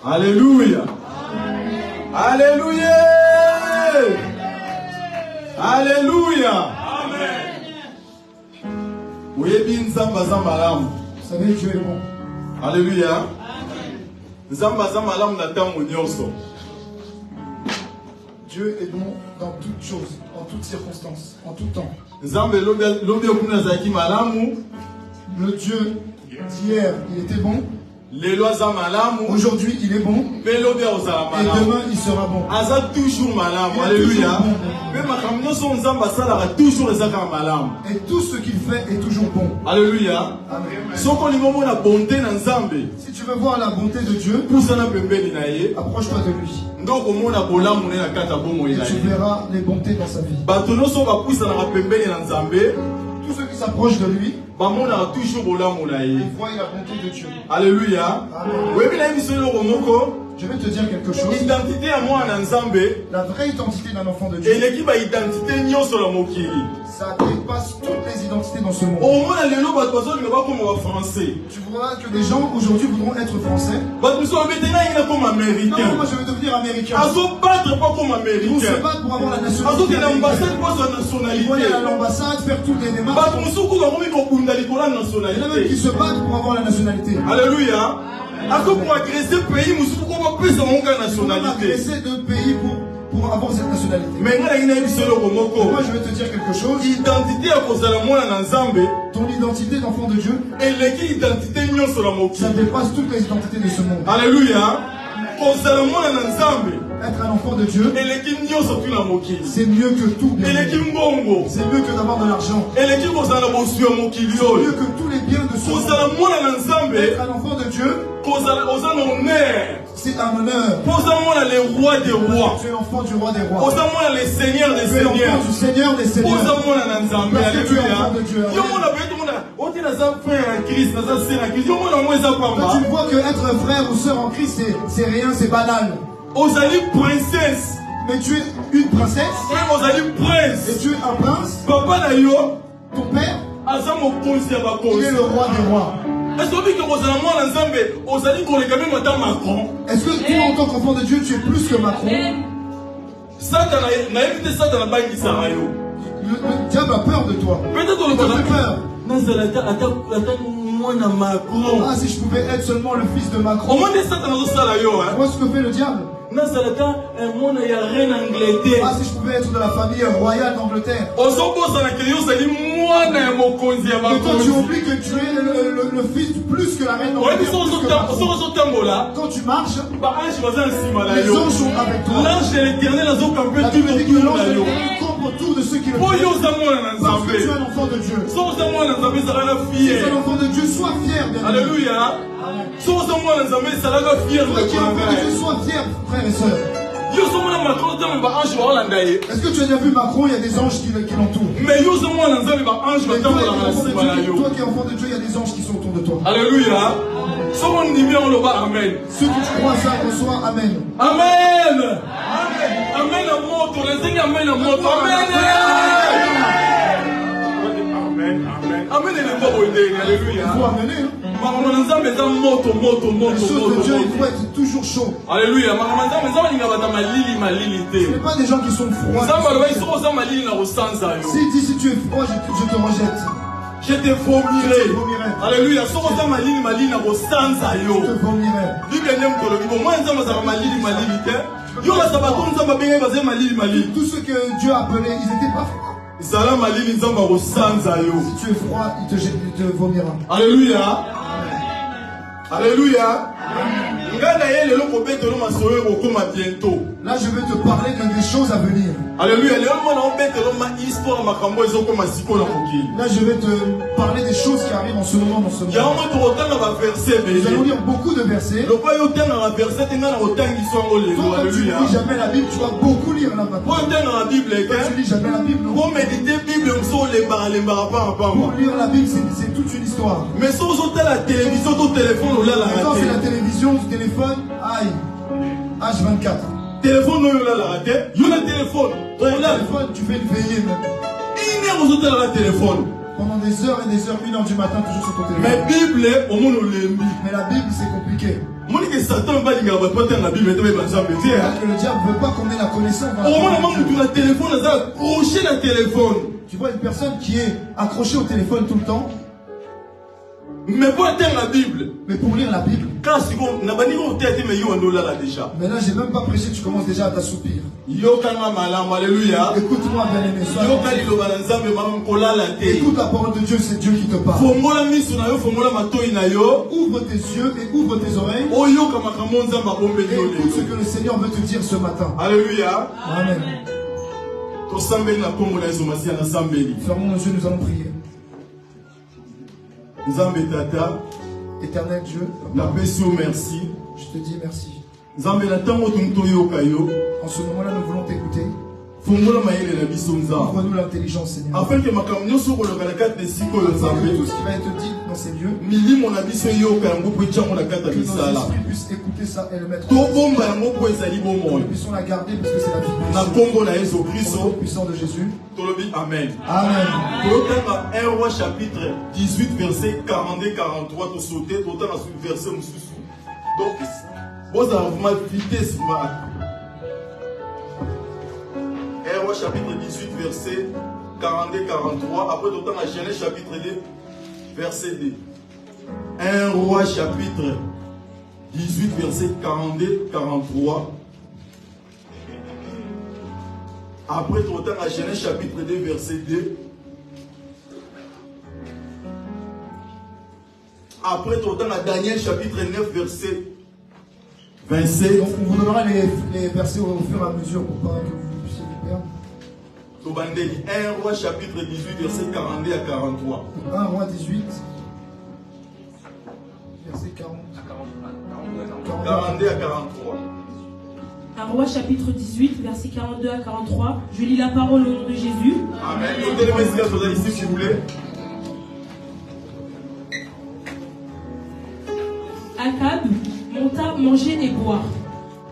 Alléluia. Alléluia. Alléluia. Vous savez, Dieu est bon. Alléluia. Dieu est bon dans toutes choses, en toutes circonstances, en tout temps. Le Dieu d'hier, il était bon. Aujourd'hui, il est bon. Et demain, il sera bon. Alléluia. Et tout ce qu'il fait est toujours bon. Alléluia. Si tu veux voir la bonté de Dieu, approche-toi de lui. Et tu verras les bontés dans sa vie. Tous ceux qui s'approchent de lui, ils voient la bonté de Dieu. Alléluia. Je vais te dire quelque chose. La vraie identité d'un enfant de Dieu, ça dépasse toutes les identités dans ce monde. Tu verras que les gens aujourd'hui voudront être français. Non, moi je veux devenir américain. Ils vont se battre pour avoir la nationalité. Ils vont aller à l'ambassade, faire toutes les démarches. Il y en a même qui se battent pour avoir la nationalité. Alléluia. Pour agresser pays, deux pays pour avoir cette nationalité. Mais moi je vais te dire quelque chose. Ton identité d'enfant de Dieu, ça dépasse toutes les identités de ce monde. Alléluia. Être un enfant de Dieu, c'est mieux que tout. C'est mieux que d'avoir de l'argent. C'est mieux que tous les biens de ce monde. Être un enfant de Dieu, c'est un honneur. Tu es enfant du roi des rois. Tu es enfant du Seigneur des Seigneurs. Tu es enfant du Seigneur des Seigneurs. Parce que tu es enfant de Dieu. Quand tu vois que être frère ou sœur en Christ, c'est rien, c'est banal. Mais tu es une princesse. Et tu es un prince. Ton père, il est le roi des rois. Est-ce que toi, en tant qu'enfant de Dieu, tu es plus que Macron? Le diable a peur de toi. Peut-être qu'on a peur. Ah, si je pouvais être seulement le fils de Macron. Vois ce que fait le diable. Ah, si je pouvais être de la famille royale d'Angleterre. Mais toi tu oublies que tu es le fils plus que la reine d'Angleterre. Quand tu marches, les anges sont avec toi. L'ange de l'Éternel campe autour de ceux qui le font. Parce que tu es un enfant de Dieu. Si tu es un enfant de Dieu, sois fier. Alléluia. Toi qui es un enfant de Dieu, sois fier, frères et sœurs. Est-ce que tu as déjà vu Macron? Il y a des anges qui l'entourent. Mais toi qui es enfant de Dieu, il y a des anges qui sont autour de toi. Alléluia. Amen. Ceux qui croient ça, reçoit Amen. Amen. Amen à moto. Les amis, Amen à moto. Amen. Amen. Alléluia. Il faut amener. Les choses de Dieu, il faut être toujours chaud. Alléluia. Ce n'est pas des gens qui sont froids. Si tu es froid, je te rejette. Je te vomirai. Alléluia. Je te vomirai. Tout ce que Dieu a appelé, ils n'étaient pas froids. Si tu es froid, il te vomira. Alléluia. Alléluia. Là, je vais te parler des choses à venir. Alléluia. Là, je vais te parler des choses qui arrivent en ce moment dans ce monde. Nous allons lire beaucoup de versets. Toi, quand tu lis jamais la Bible, tu vas beaucoup lire la Bible. Quand tu lis jamais la Bible, pour lire la Bible, c'est toute une histoire. Mais si vous avez la télévision, ton téléphone, quand c'est la télévision, du téléphone, aïe, H24. Téléphone, non, la raté. Il y a le téléphone. Téléphone, tu fais une veillée même. Il y a vous avez le téléphone. Pendant des heures et des heures, 1h du matin, toujours sur ton téléphone. Mais Bible, au monde, mais la Bible, c'est compliqué. Monique, Satan va dire que la Bible est le diable ne veut pas qu'on ait la connaissance. Tu vois une personne qui est accrochée au téléphone tout le temps. Mais pour atteindre la Bible. Mais pour lire la Bible. Mais là, j'ai même pas prêché, tu commences déjà à t'assoupir. Alléluia. Écoute-moi, bien-aimé. Écoute la parole de Dieu, c'est Dieu qui te parle. Ouvre tes yeux et ouvre tes oreilles. Écoute ce que le Seigneur veut te dire ce matin. Alléluia. Amen. Fermons nos yeux, nous allons prier. Éternel Dieu, merci. Je te dis merci. En ce moment-là, nous voulons t'écouter. Ouvre-nous l'intelligence, Seigneur. Afin que tout ce qui va être dit dans ces lieux, que nos esprits puissent écouter ça et le mettre en place. Que nous puissions la garder parce que c'est la vie. Au nom puissant de Jésus. Amen. Amen. 1 Roi chapitre 18 verset 42-43. Tu sauter, tu as verset donc, vous avez ma vitesse. 1 Roi chapitre 18 verset 42-43. Après, tu as Genèse chapitre 2 verset 2. 1 Roi chapitre 18 verset 42-43. Après, tu as Genèse chapitre 2 verset 2. Après, tu as Daniel chapitre 9 verset 27. Donc, on vous donnera les versets au fur et à mesure pour pas que vous puissiez vous perdre. 1 Roi chapitre 18 verset 42 à 43. 1 Roi 18 verset 42 à 43. 1 Roi chapitre 18 verset 42 à 43. Je lis la parole au nom de Jésus. Amen. Notez le message ici si vous voulez. Akab monta manger et boire.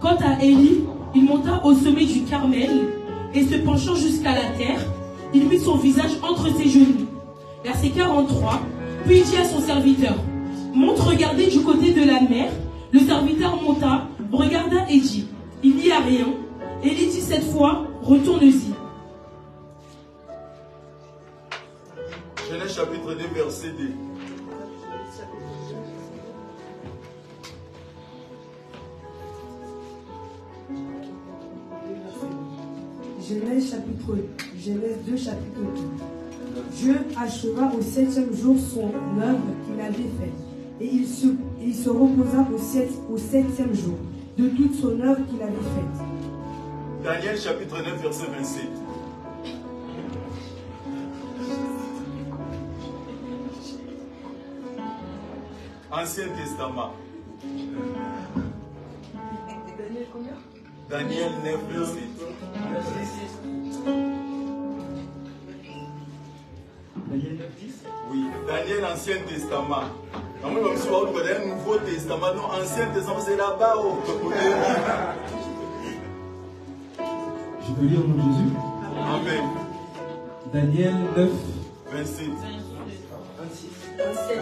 Quant à Élie, il monta au sommet du Carmel et se penchant jusqu'à la terre, il mit son visage entre ses genoux. Verset 43. Puis il dit à son serviteur, monte regarder du côté de la mer. Le serviteur monta, regarda et dit, il n'y a rien. Élie dit cette fois, retourne-y. Genèse chapitre 2 verset 2. Genèse 2 chapitre 2. Dieu acheva au 7e jour son œuvre qu'il avait faite, et il se reposa au 7e jour de toute son œuvre qu'il avait faite. Daniel chapitre 9 verset 27. Ancien Testament. Daniel combien? Daniel 9 verset. Daniel 9, 10. Oui, Daniel Ancien Testament. Quand même, si vous avez un Nouveau Testament, non, Ancien Testament, c'est là-bas. Je peux lire au nom de Jésus. Amen. Daniel 9, 27.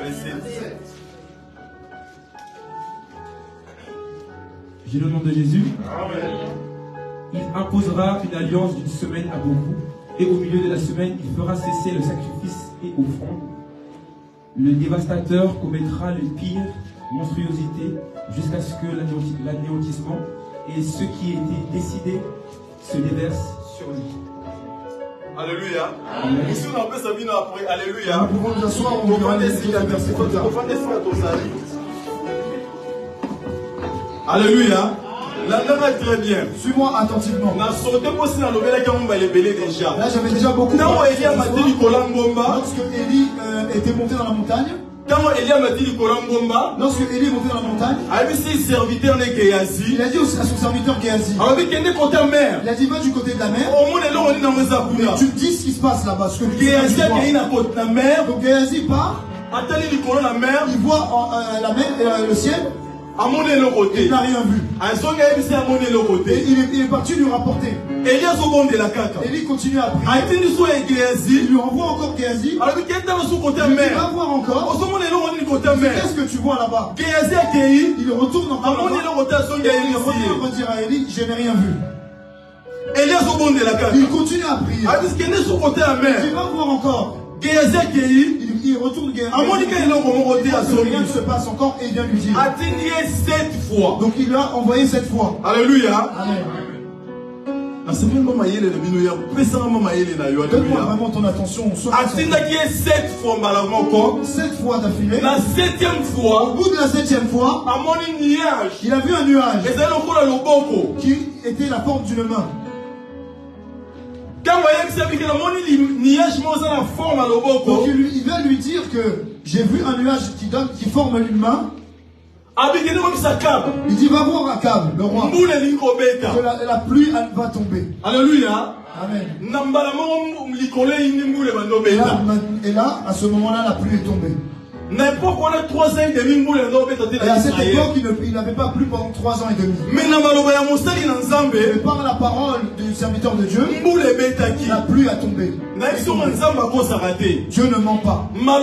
27. J'ai le nom de Jésus. Amen. Il imposera une alliance d'une semaine à beaucoup, et au milieu de la semaine, il fera cesser le sacrifice et offrande. Le dévastateur commettra les pires monstruosités jusqu'à ce que l'anéantissement et ce qui était décidé se déverse sur lui. Alléluia. Ici, on appelle ça bien après. Alléluia. Nous pouvons nous asseoir, on verra les versets plus tard. Alléluia. La langue est très bien. Suis-moi attentivement. Là, j'avais déjà beaucoup parlé. Lorsque Élie était monté dans la montagne, lorsque Élie est monté dans la montagne, il a dit à son serviteur Géasi, il a dit va du côté de la mer, mais tu me dis ce qui se passe là-bas. Donc Géasi part, il voit la mer, le ciel. Il n'a rien vu. Et il est parti lui rapporter. Élie continue à prier. Il lui envoie encore Géasi. Il va voir encore. Qu'est-ce que tu vois là-bas? Il retourne encore là-bas. Et il revient pour dire à Élie, je n'ai rien vu. Il continue à prier. Il va voir encore. Il retourne rien ne se passe encore et il vient lui dire. Donc il l'a envoyé 7 fois. Alléluia. Amen. Donne-moi vraiment ton attention. 7 fois d'affilée. La 7e fois, au bout de la 7e fois, il a vu un nuage qui était la forme d'une main. Donc il va lui dire que j'ai vu un nuage qui forme une main. Il dit va voir Akab, le roi, que la pluie va tomber. Alléluia. Amen. Et là, à ce moment-là, la pluie est tombée. Et à cette époque, il n'avait pas plu pendant 3 ans et demi. Mais par la parole du serviteur de Dieu, la pluie a tombé. Dieu ne ment pas. Toutes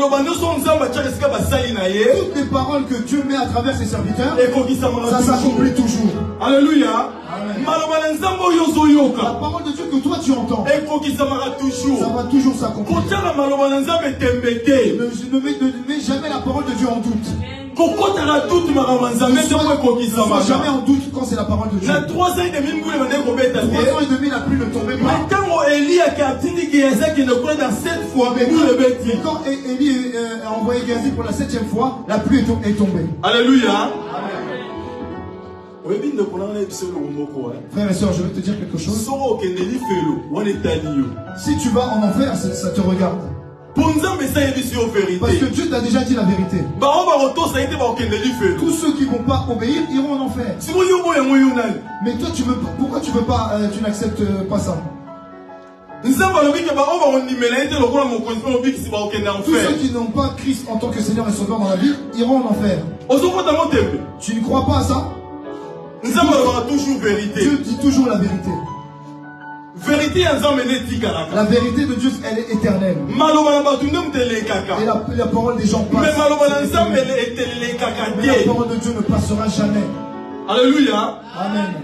les paroles que Dieu met à travers ses serviteurs, ça s'accomplit toujours. Alléluia. Amen. La parole de Dieu que toi tu entends, ça va toujours s'accomplir. Ne mets jamais la parole de Dieu en doute. Ne sois jamais en doute quand c'est la parole de Dieu. 3 ans et demi, la pluie ne tombait pas. Quand Élie a envoyé Géasi pour la 7e fois, la pluie est tombée. Alléluia. Frères et sœurs, je vais te dire quelque chose. Si tu vas en enfer, ça te regarde. Parce que Dieu t'a déjà dit la vérité. Tous ceux qui ne vont pas obéir iront en enfer. Mais toi, pourquoi tu veux pas, tu n'acceptes pas ça? Tous ceux qui n'ont pas Christ en tant que Seigneur et Sauveur dans la vie iront en enfer. Tu ne crois pas à ça? Dieu dit toujours la vérité. La vérité de Dieu, elle est éternelle. Et la parole des gens passe. Mais la parole de Dieu ne passera jamais. Alléluia. Amen.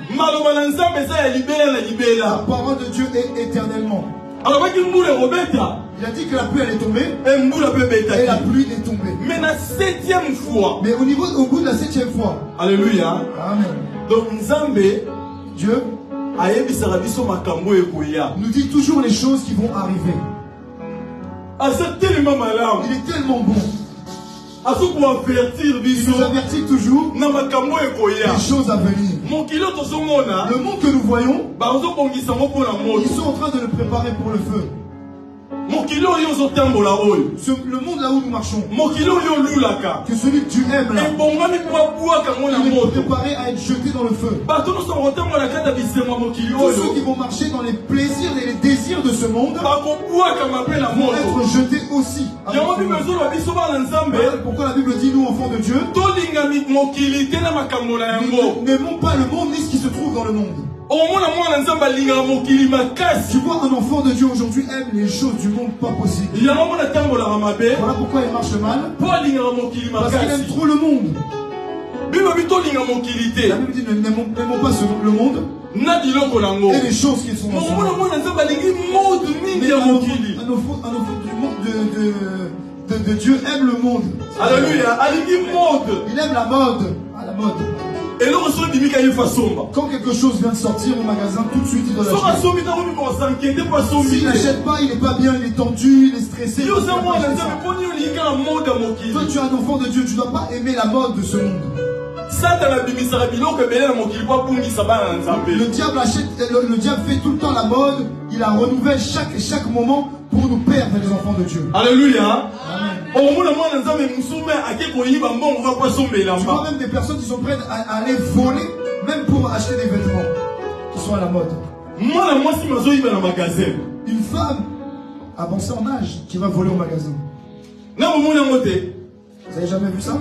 La parole de Dieu est éternellement. Il a dit que la pluie elle est tombée. Et la pluie est tombée. Mais la 7e fois. Mais au bout de la 7e fois. Alléluia. Amen. Donc Dieu nous dit toujours les choses qui vont arriver. Il est tellement bon. Il nous avertit toujours des choses à venir. Le monde que nous voyons, ils sont en train de le préparer pour le feu. Le monde là où nous marchons, que celui que tu aimes là, il est préparé à être jeté dans le feu. Tous ceux qui vont marcher dans les plaisirs et les désirs de ce monde vont être jetés aussi. Pourquoi la Bible dit nous enfants de Dieu, n'aimons pas le monde ni ce qui se trouve dans le monde. Tu vois, un enfant de Dieu aujourd'hui aime les choses du monde pas possibles. Voilà pourquoi il marche mal. Parce qu'il aime trop le monde. La Bible dit n'aimons pas le monde et les choses qui sont dans ce monde. Mais un enfant de Dieu aime le monde. Alléluia. Il aime la mode. La mode. Et là, quand quelque chose vient de sortir au magasin, tout de suite il doit l'acheter. S'il n'achète pas, il n'est pas bien, il est tendu, il est stressé. Toi, tu es un enfant de Dieu, tu ne dois pas aimer la mode de ce monde. Le diable fait tout le temps la mode, il la renouvelle chaque moment pour nous perdre les enfants de Dieu. Alléluia. Amen. Tu vois même des personnes qui sont prêtes à aller voler, même pour acheter des vêtements qui sont à la mode. Une femme avancée en âge qui va voler au magasin. Vous avez jamais vu ça?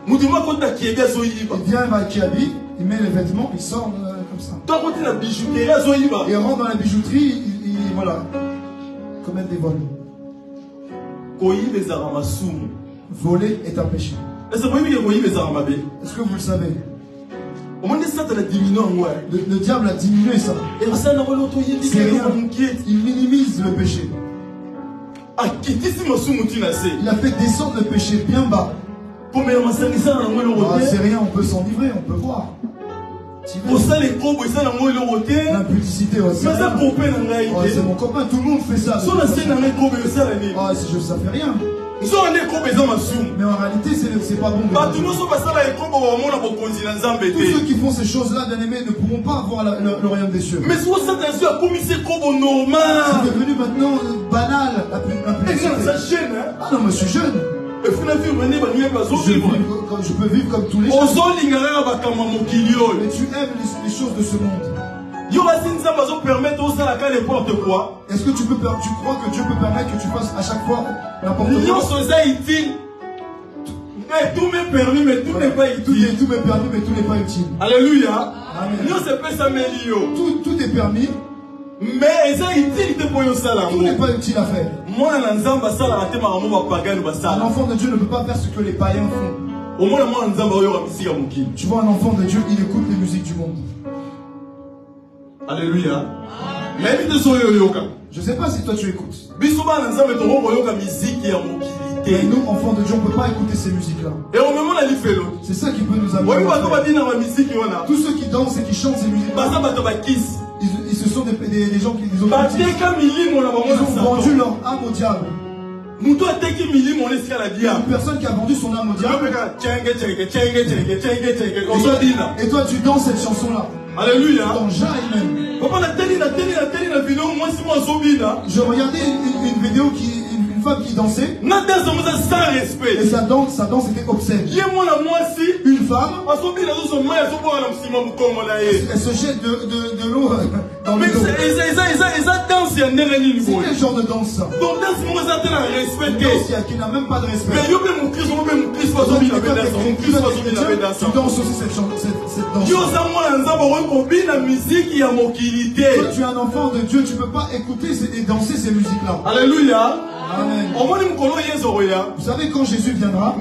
Il vient à Kiabi, il met les vêtements, il sort comme ça. Et il rentre dans la bijouterie, voilà, commet des vols. Voler est un péché. Est-ce que vous le savez? Le diable a diminué ça. C'est rien. Il minimise le péché. Il a fait descendre le péché bien bas. C'est rien, on peut s'enivrer, on peut voir. L'impudicité aussi. C'est mon copain, tout le monde fait ça. Ça fait rien. Mais en réalité, c'est pas bon. Tous ceux qui font ces choses-là, bien aimés, ne pourront pas avoir le royaume des cieux. C'est devenu maintenant banal. Ah non, moi je suis jeune. Je peux vivre comme tous les gens. Mais tu aimes les choses de ce monde. Est-ce que tu crois que Dieu peut permettre que tu fasses à chaque fois n'importe quoi? Tout m'est permis, mais tout n'est pas utile. Tout m'est permis, mais tout n'est pas utile. Alléluia. Tout est permis. Mais tout n'est pas utile à faire. Un enfant de Dieu ne peut pas faire ce que les païens font. Tu vois, un enfant de Dieu, il écoute les musiques du monde. Alléluia. Je ne sais pas si toi tu écoutes. Mais nous, enfants de Dieu, on ne peut pas écouter ces musiques-là. C'est ça qui peut nous amener. Tous ceux qui dansent et qui chantent ces musiques-là, ils se sont des gens qui les ont vendu leur âme au diable. Une personne qui a vendu son âme au diable. Et toi tu danses cette chanson-là. Alléluia. Dans Jaï même. Je regardais une vidéo une femme qui dansait. Et sa danse était obscène. Une femme. Elle se jette de l'eau dans le dos. C'est quel genre de danse ça? Qui n'a même pas de respect. Tu danses aussi cette danse. Toi, tu es un enfant de Dieu, tu ne peux pas écouter et danser ces musiques-là. Alléluia. Amen. Vous savez, quand Jésus viendra,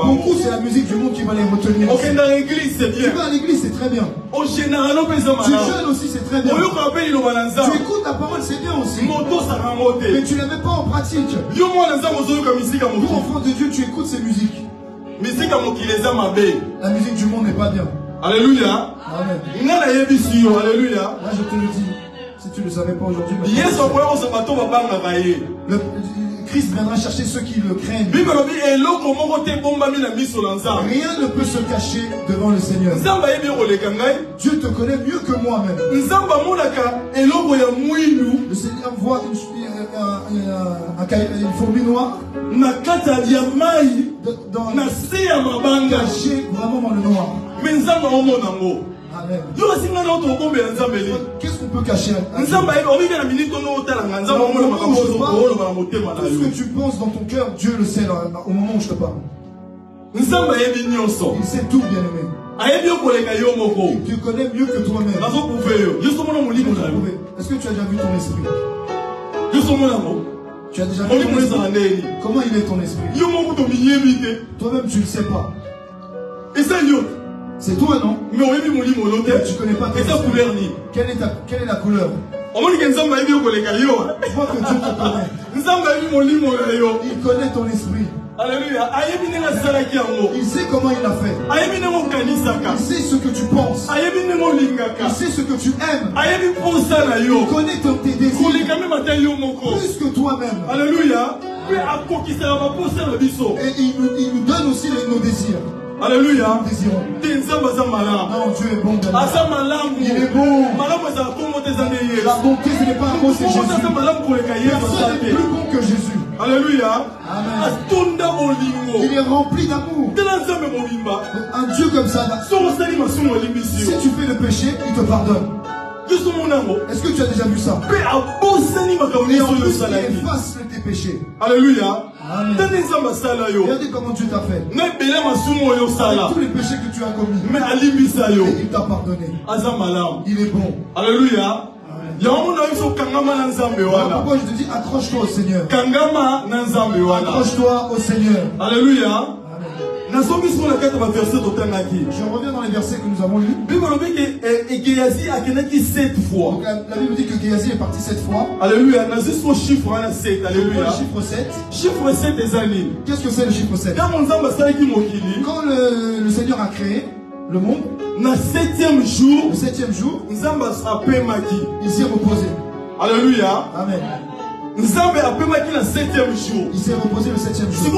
beaucoup c'est la musique du monde qui va les retenir. Tu vas à l'église, c'est très bien. Tu jeûnes aussi, c'est très bien. Tu écoutes la parole, c'est bien aussi. Mais tu ne la mets pas en pratique. Nous, enfants de Dieu, tu écoutes ces musiques. La musique du monde n'est pas bien. Alléluia. Amen. Alléluia. Là, je te le dis. Si tu ne le savais pas aujourd'hui, Christ viendra chercher ceux qui le craignent. Rien ne peut se cacher devant le Seigneur. Dieu te connaît mieux que moi-même. Le Seigneur voit une fourmi noire cachée vraiment dans le noir. Amen. Qu'est-ce qu'on peut cacher? Tout ce que tu penses dans ton cœur, Dieu le sait au moment où je te parle. Il sait tout, bien aimé. Tu connais mieux que toi-même. Est-ce que tu as déjà vu ton esprit? Tu as déjà vu ton esprit? Comment il est ton esprit? Toi-même tu ne sais pas. C'est toi, non? Mais tu connais pas ton esprit. Quelle est la couleur? Je vois que Dieu te connaît. Il connaît ton esprit. Alléluia. Il sait comment il a fait. Il sait ce que tu penses. Il sait ce que tu aimes. Il connaît tes désirs plus que toi-même. Alléluia. Et il nous donne aussi nos désirs. Alléluia. Non, Dieu est bon. Il est bon. La bonté, ce n'est pas un mot, c'est Jésus. Personne n'est plus bon que Jésus. Alléluia. Amen. Il est rempli d'amour. Un Dieu comme ça, si tu fais le péché, il te pardonne. Est-ce que tu as déjà vu ça? Et en plus, il efface tes péchés. Alléluia. Regardez comment tu t'as fait. Avec tous les péchés que tu as commis. Et il t'a pardonné. Il est bon. Alléluia. Pourquoi je te dis accroche-toi au Seigneur. Accroche-toi au Seigneur. Alléluia. Je reviens dans les versets que nous avons lus. Donc, la Bible dit que Géasi est parti 7 fois. Alléluia. Chiffre 7. Alléluia. Chiffre 7. Chiffre 7 des années. Qu'est-ce que c'est le chiffre 7? Quand le Seigneur a créé le monde, le 7e jour, il s'est reposé. Alléluia. Amen. Il s'est reposé le 7e jour.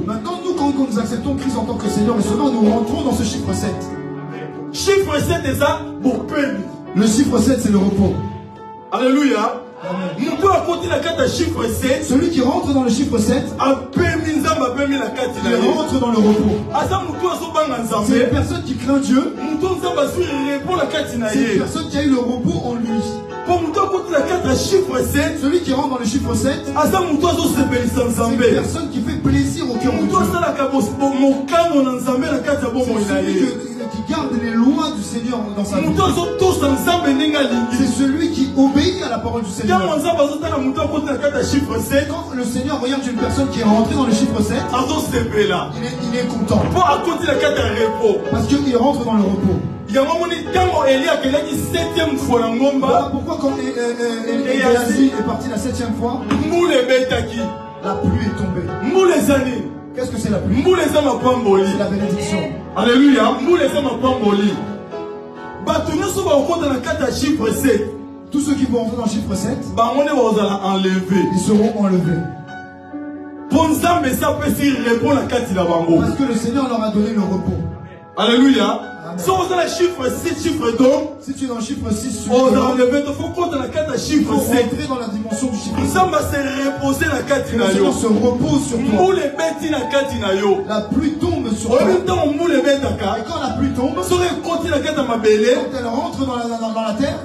Maintenant, nous, quand nous acceptons Christ en tant que Seigneur et Sauveur, nous rentrons dans ce chiffre 7. Chiffre 7 est ça. Le chiffre 7, c'est le repos. Alléluia. Celui qui rentre dans le chiffre 7, il rentre dans le repos. C'est une personne qui craint Dieu. C'est une personne qui a eu le repos en lui. Celui qui rentre dans le chiffre 7, c'est une personne qui fait plaisir au cœur de Dieu. C'est celui qui garde les lois du Seigneur dans sa vie. C'est celui qui obéit à la parole du Seigneur. Quand le Seigneur regarde une personne qui est rentrée dans le chiffre 7, il est content. Parce qu'il rentre dans le repos. Voilà pourquoi quand Géasi est parti la 7e fois, la pluie est tombée. Qu'est-ce que c'est la pluie? C'est la bénédiction. Alléluia. Tous ceux qui vont entrer dans le chiffre 7, ils seront enlevés. Parce que le Seigneur leur a donné le repos. Alléluia. Si on a le chiffre 6, chiffre d'homme, si tu es dans le chiffre 6, il faut rentrer dans la dimension du chiffre 6. Le Seigneur se repose sur toi. La pluie tombe sur toi. Et quand la pluie tombe, quand elle rentre dans la terre,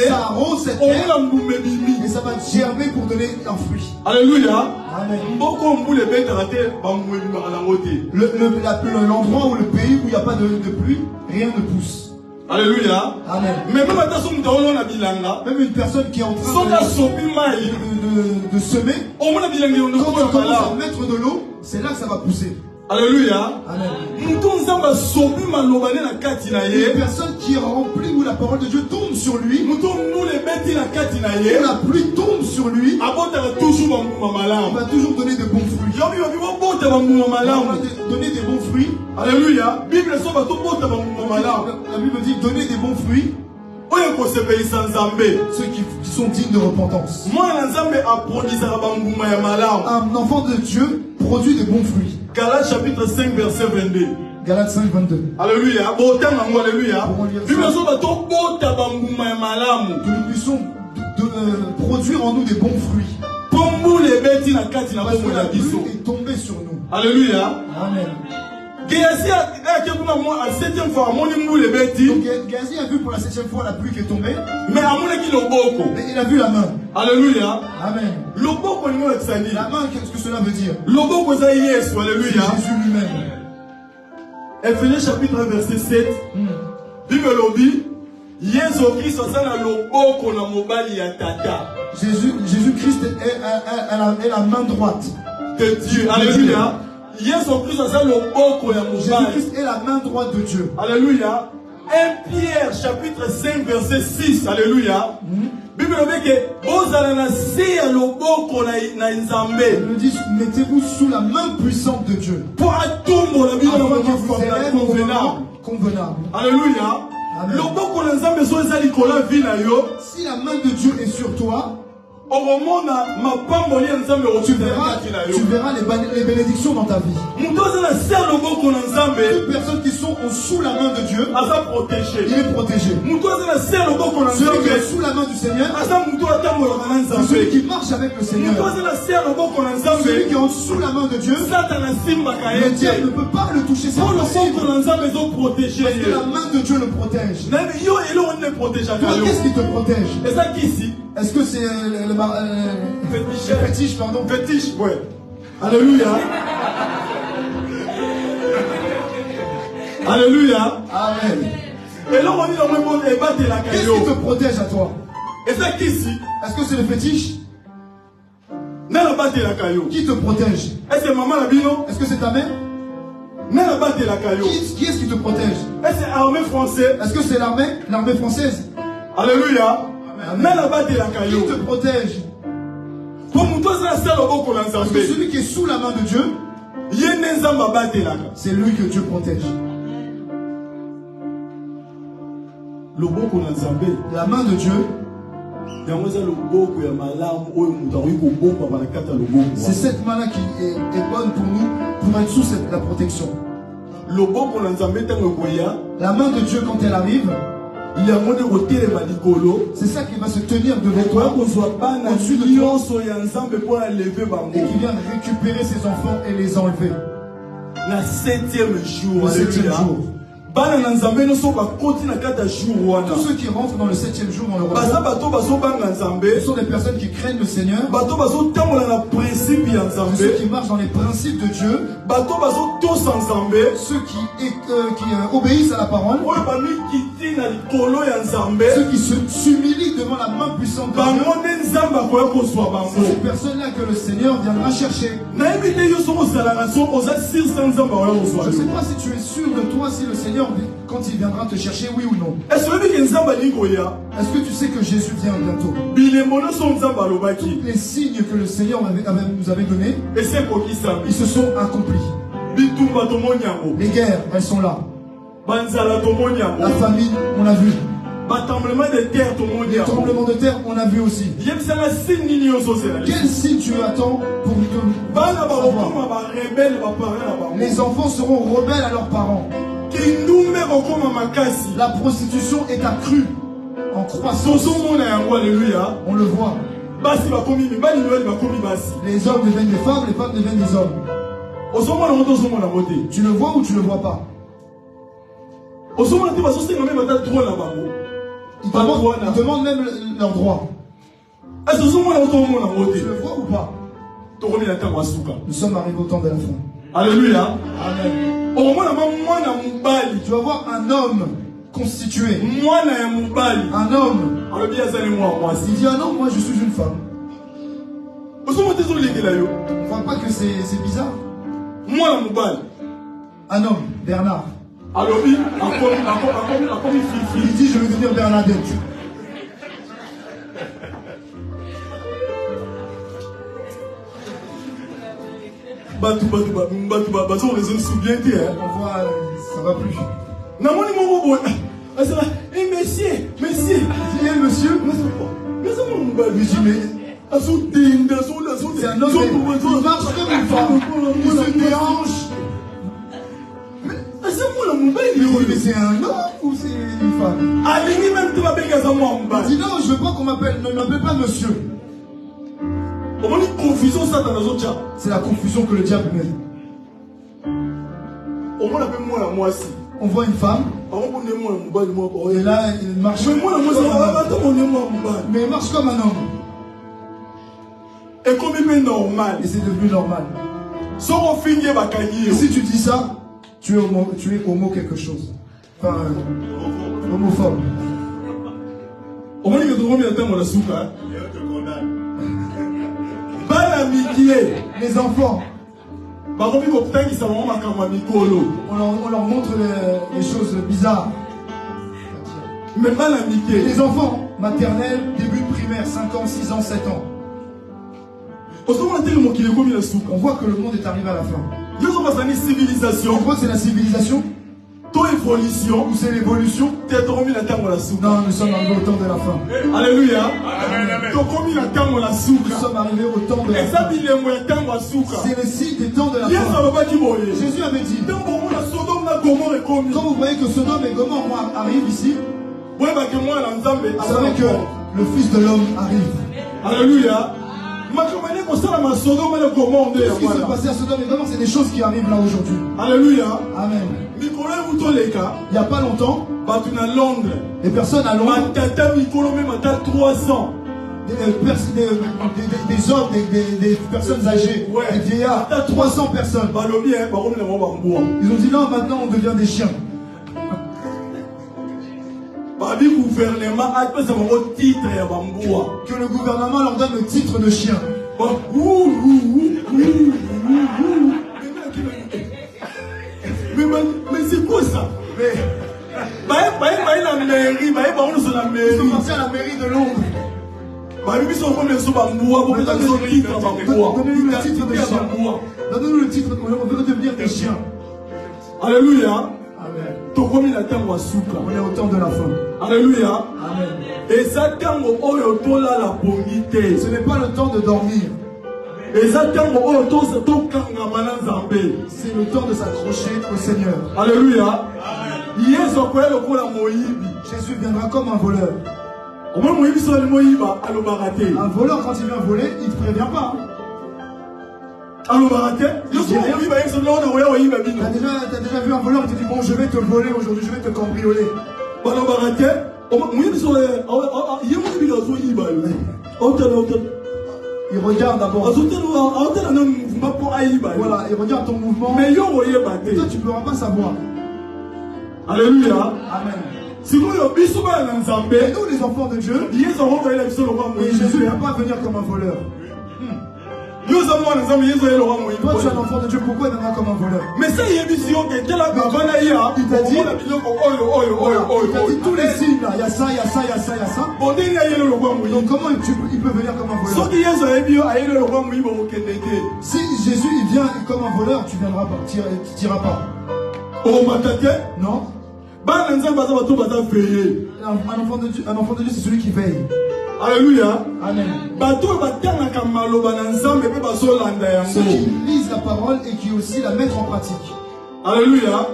ça arrose cette terre et ça va germer pour donner un fruit. Alléluia. Amen. L'endroit où le pays où il n'y a pas de pluie, rien ne pousse. Alléluia. Amen. Même une personne qui est en train de semer, quand on commence à mettre de l'eau, c'est là que ça va pousser. Alléluia. Amen. Une personne qui est remplie où la parole de Dieu tombe sur lui, où la pluie tombe sur lui, on va toujours donner de bons fruits. On va donner des bons fruits. Alléluia. La Bible dit donner des bons fruits. Ceux qui sont dignes de repentance. Un enfant de Dieu produit des bons fruits. Galates chapitre 5 verset 22. Galates 5 22. Alléluia. Alléluia. Que nous puissions produire en nous des bons fruits. Parce que la pluie est tombée sur nous. Alléluia. Amen. Géasi a vu pour la 7e fois la pluie qui est tombée. Mais il a vu la main. Alléluia. Amen. La main, qu'est-ce que cela veut dire? Alléluia. Jésus lui-même. Éphésiens chapitre 1 verset 7. Bible lobby. Jésus-Christ est la main droite de Dieu. Alléluia. Jésus-Christ est la main droite de Dieu. Alléluia. 1 Pierre chapitre 5 verset 6. Alléluia. Bible dit mettez-vous sous la main puissante de Dieu. Pour attendre la vie convenable. Alléluia. Si la main de Dieu est sur toi, Tu verras les bénédictions dans ta vie. Toutes personnes qui sont sous la main de Dieu, il est protégé. Celui qui est sous la main du Seigneur, c'est celui qui marche avec le Seigneur. Celui qui est sous la main de Dieu, le diable ne peut pas le toucher. C'est impossible. Parce que la main de Dieu le protège. Toi, qu'est-ce qui te protège? Est-ce que c'est le fétiche, pardon? Fétiche, ouais. Alléluia. Alléluia. Amen. Et là, on dit dans le monde, qu'est-ce qui te protège à toi? Est-ce que c'est le fétiche? Qui te protège? Est-ce que c'est ta mère? Qui est-ce qui te protège? Est-ce que c'est l'armée française? Est-ce que c'est l'armée française? Alléluia. Qui te protège? Parce que celui qui est sous la main de Dieu, c'est lui que Dieu protège. La main de Dieu, c'est cette main-là qui est bonne pour nous, pour être sous la protection. La main de Dieu, quand elle arrive, c'est ça qui va se tenir devant toi, au-dessus de toi, et qui vient récupérer ses enfants et les enlever. Le septième jour. Tous ceux qui rentrent dans le 7e jour dans le repos, ce sont des personnes qui craignent le Seigneur, ceux qui marchent dans les principes de Dieu, ceux qui obéissent à la parole, ceux qui s'humilient devant la main puissante de Dieu. C'est ces personnes-là que le Seigneur viendra chercher. Je ne sais pas si tu es sûr de toi, si le Seigneur, quand il viendra te chercher, oui ou non. Est-ce que tu sais que Jésus vient bientôt? Tous les signes que le Seigneur nous avait donnés, ils se sont accomplis. Les guerres, elles sont là. La famine, on l'a vu. Les tremblements de terre, on a vu aussi. Quel signe tu attends pour nous? Les enfants seront rebelles à leurs parents. La prostitution est accrue en croissance. On le voit. Les hommes deviennent des femmes, les femmes deviennent des hommes. Tu le vois ou tu le vois pas? Ils demandent même leurs droits. Tu le vois ou pas? Nous sommes arrivés au temps de la fin. Alléluia. Amen. Tu vas voir un homme constitué. Un homme. Il dit ah non, moi je suis une femme. On ne voit pas que c'est bizarre. Un homme, Bernard. Il dit je vais devenir Bernadette. On voit, ça va plus. Monsieur. Il dit monsieur. C'est un homme, il marche comme une femme. Il se déhanche. Mais c'est un homme ou c'est une femme? Il dit non, je veux pas qu'on m'appelle, ne m'appelle pas monsieur. C'est la confusion que le diable met. On voit une femme. Et là, il marche comme un homme. Mais il marche comme un homme. Et c'est devenu normal. Et si tu dis ça, tu es homo quelque chose. Enfin, homophobe. Les enfants, on leur montre les choses bizarres. Les enfants, maternelle, début de primaire, 5 ans, 6 ans, 7 ans. On voit que le monde est arrivé à la fin. On voit que c'est la civilisation. évolution, ou c'est l'évolution. Non, nous sommes arrivés au temps de la fin. Alléluia. Nous sommes arrivés au temps de la fin. C'est le signe des temps de la fin. Jésus avait dit, quand vous voyez que Sodome et Gomorrhe arrivent ici, vous savez que le Fils de l'homme arrive. Alléluia. Ce qui s'est passé à Sodome et Gomorrhe, c'est des choses qui arrivent là aujourd'hui. Alléluia. Amen. Il n'y a pas longtemps, les personnes à Londres, des hommes, des personnes âgées, des vieillards, 300 personnes. Ils ont dit non, maintenant on devient des chiens. Que le gouvernement leur donne le titre de chien. Mais c'est quoi ça? La mairie, ils sont partis à la mairie de Londres. Donnez-nous le titre de chien. Donnez-nous le titre, on veut devenir des chiens. Alléluia. Amen. On est au temps de la fin. Alléluia. Amen. Et ça, ce n'est pas le temps de dormir. C'est le temps de s'accrocher au Seigneur. Alléluia. Jésus viendra comme un voleur. Un voleur, quand il vient voler, il ne te prévient pas. T'as déjà vu un voleur qui te dit bon, je vais te voler aujourd'hui, je vais te cambrioler. Il regarde d'abord. Voilà, il regarde ton mouvement. Mais toi, tu ne pourras pas savoir. Alléluia. Amen. Et nous, les enfants de Dieu, Jésus ne va pas venir comme un voleur. Toi, tu es un enfant de Dieu, pourquoi il viendra comme un voleur? Mais ça, il t'a dit tous les signes là, il y a ça, il y a ça, il y a ça, il y a ça. Donc comment il peut venir comme un voleur? Si Jésus il vient comme un voleur, tu viendras pas, tu n'iras pas. Non. Un enfant de Dieu, c'est celui qui veille. Alléluia. Amen. Ceux qui lisent la parole et qui aussi la mettent en pratique. Alléluia.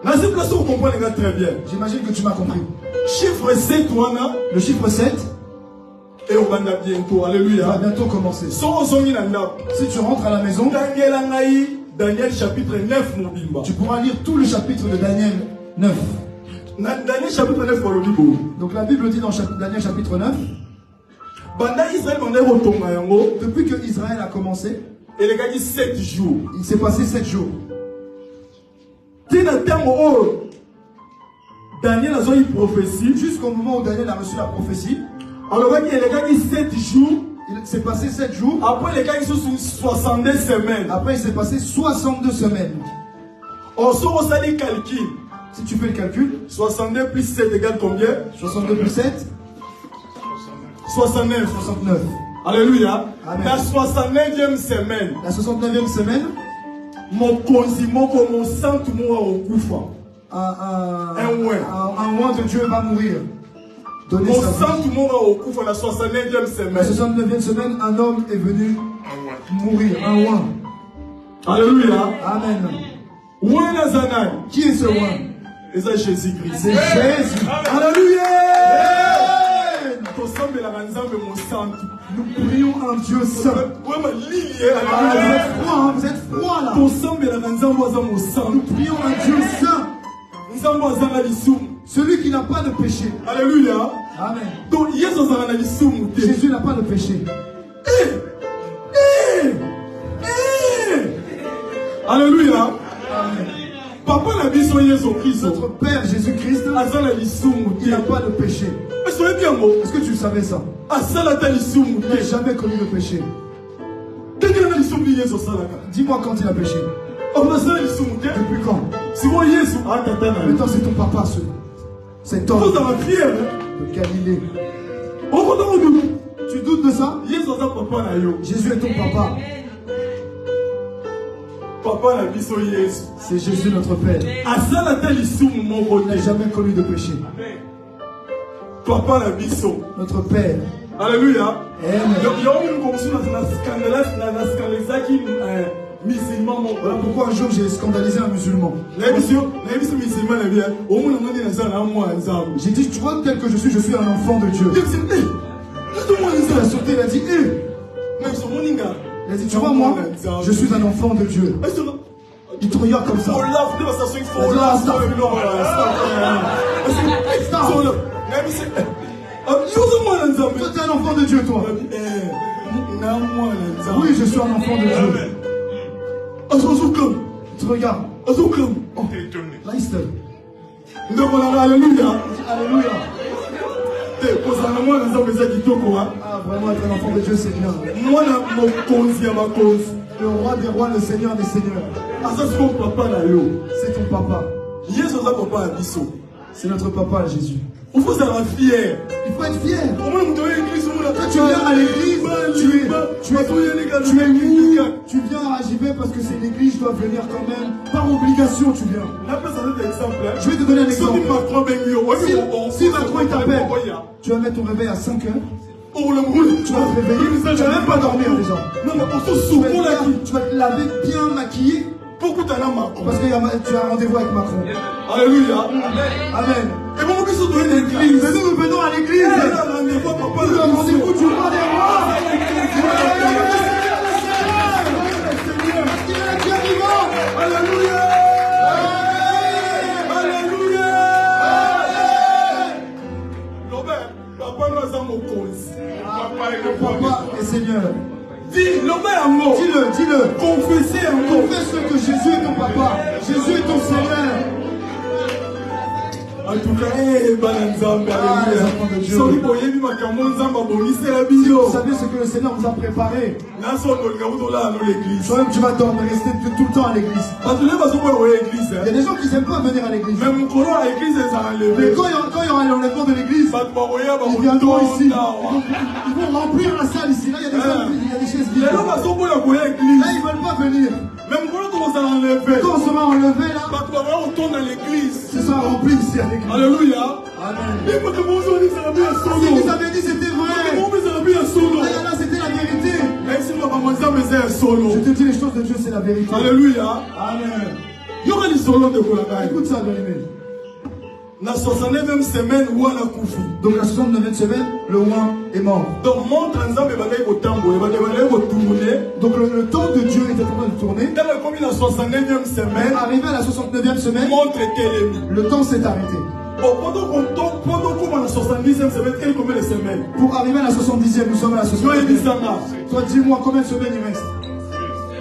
Amen. Très bien. J'imagine que tu m'as compris. Chiffre 7, le chiffre 7. Et on va bientôt. Alléluia. Va bientôt commencer. Si tu rentres à la maison, Daniel chapitre 9. Tu pourras lire tout le chapitre de Daniel 9. Daniel chapitre 9. Donc la Bible dit dans Daniel chapitre 9. Depuis que Israël a commencé, il 7 jours. Il s'est passé 7 jours. Daniel a eu prophétie. Jusqu'au moment où Daniel a reçu la prophétie. Alors il a 7 jours. Il s'est passé 7 jours. Après les gars, ils sont sur 62 semaines. Après il s'est passé 62 semaines. On sort au salaire calcul. Si tu fais le calcul, 62 plus 7 égale combien? 62 plus 7 69. 69. Alléluia. Amen. La 69e semaine. La 69e semaine. Mon consiment comme mon sang tout le monde au Koufa. Un roi de Dieu va mourir. Mon sang tout le monde au Koufa la 69e semaine. La 69e semaine, un homme est venu mourir. Un roi. Alléluia. Amen. Qui est ce roi? C'est Jésus-Christ. C'est Jésus. Alléluia. Nous prions un Dieu saint. Vous êtes froid là. Nous prions un Dieu saint. Celui qui n'a pas de péché. Alléluia. Amen. Donc Jésus n'a pas de péché. Alléluia. Amen. Papa n'a Jésus-Christ. Notre Père Jésus-Christ, il n'a pas de péché. Est-ce que tu savais ça? Il n'a jamais commis de péché. Dis-moi quand il a péché. Depuis quand? Maintenant c'est ton papa, cet homme de Galilée. Tu doutes de ça? Jésus est ton papa. C'est Jésus notre Père. Il n'a jamais connu de péché. Notre Père. Alléluia. Voilà pourquoi un jour j'ai scandalisé un musulman. J'ai dit, tu vois tel que je suis un enfant de Dieu. Il a sauté, il a dit, il a dit, tu vois moi, je suis un enfant de Dieu. Il te regarde comme ça. Toi, tu es un enfant de Dieu, toi. Oui, je suis un enfant de Dieu. Tu regardes. Oh, là, il se lève. Alléluia. Alléluia. Ah, vraiment, être un enfant de Dieu, c'est bien. Le roi des rois, le Seigneur des seigneurs. C'est ton papa. C'est notre papa, Jésus. Il faut être fier. Il faut être fier. Quand tu viens à l'église, tu viens à JB parce que c'est l'église, je dois venir quand même. Par obligation, tu viens. Je vais te donner un exemple. Si Macron t'appelle, tu vas mettre ton réveil à 5 heures. Tu vas te réveiller, tu vas même pas dormir déjà. Tu vas te laver bien maquillé. Parce que tu as un rendez-vous avec Macron. Alléluia. Amen. Et bon, nous sommes dans l'église. Mais nous venons à l'église. Nous avons rendez-vous du roi des rois. Alléluia. Alléluia. Robert, papa nous a mon cause. Papa et Seigneur. Dis-le. Confesse que Jésus est ton papa. Jésus est ton Seigneur. En tout cas, les enfants de Dieu. Vous savez ce que le Seigneur vous a préparé. Toi-même, tu vas rester tout le temps à l'église. Il y a des gens qui n'aiment pas venir à l'église. Mais quand il y aura l'enlèvement de l'église, ils viendront ici. Ils vont remplir la salle ici. Là, il y a des chaises vides. Là, ils ne veulent pas venir. Même quand on sera enlevé, quand on sera enlevé là, on tourne à l'église. Ce sera rempli ici à l'église. Alléluia. Amen. Et parce que bonjour, ça a bien solo. Si vous avez dit c'était vrai. Là, c'était la vérité. Même si on va manger, mais c'est un solo. Je te dis les choses de Dieu, c'est la vérité. Alléluia. Amen. Il y aura des solos de Koulaka. Écoute ça, bien-aimé. La 69e semaine, où on a Koufi. Donc la 69e semaine, le roi est mort. Donc montre ensemble et bagaille au tambour, et bagaille au tourner. Donc le temps de Dieu était en train de tourner. Dans la commune la 69e semaine, arrivé à la 69e semaine, montre Télémi. Le temps s'est arrêté. Bon, pendant qu'on à la 70e semaine, combien de semaines? Pour arriver à la 70e, nous sommes à la 70e. Toi, dis-moi combien de semaines il reste?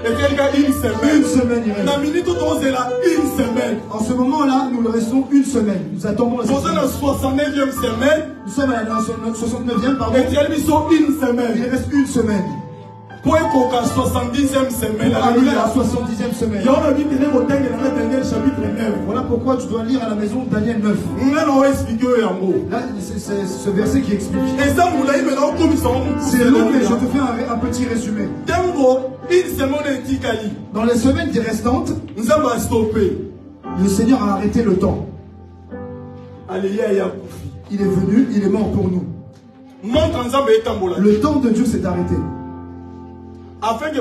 Et quelqu'un une semaine. Une semaine, il reste. La minute où on est là, une semaine. En ce moment-là, nous le restons une semaine. Nous attendons la 69e semaine. Nous sommes à la 69e, pardon. Et ils sont une semaine. Il reste une semaine. Pour être à la 70e semaine. Arriver à la 70e semaine. Il y a un avis qui est au Daniel chapitre 9. Voilà pourquoi tu dois lire à la maison Daniel 9. On va expliquer un mot. Là, c'est ce verset qui explique. Et ça, vous l'avez maintenant comme ils sont. C'est long, mais je te fais un petit résumé. Dans les semaines restantes, nous avons stoppé. Le Seigneur a arrêté le temps. Il est venu, il est mort pour nous. Le temps de Dieu s'est arrêté. Afin que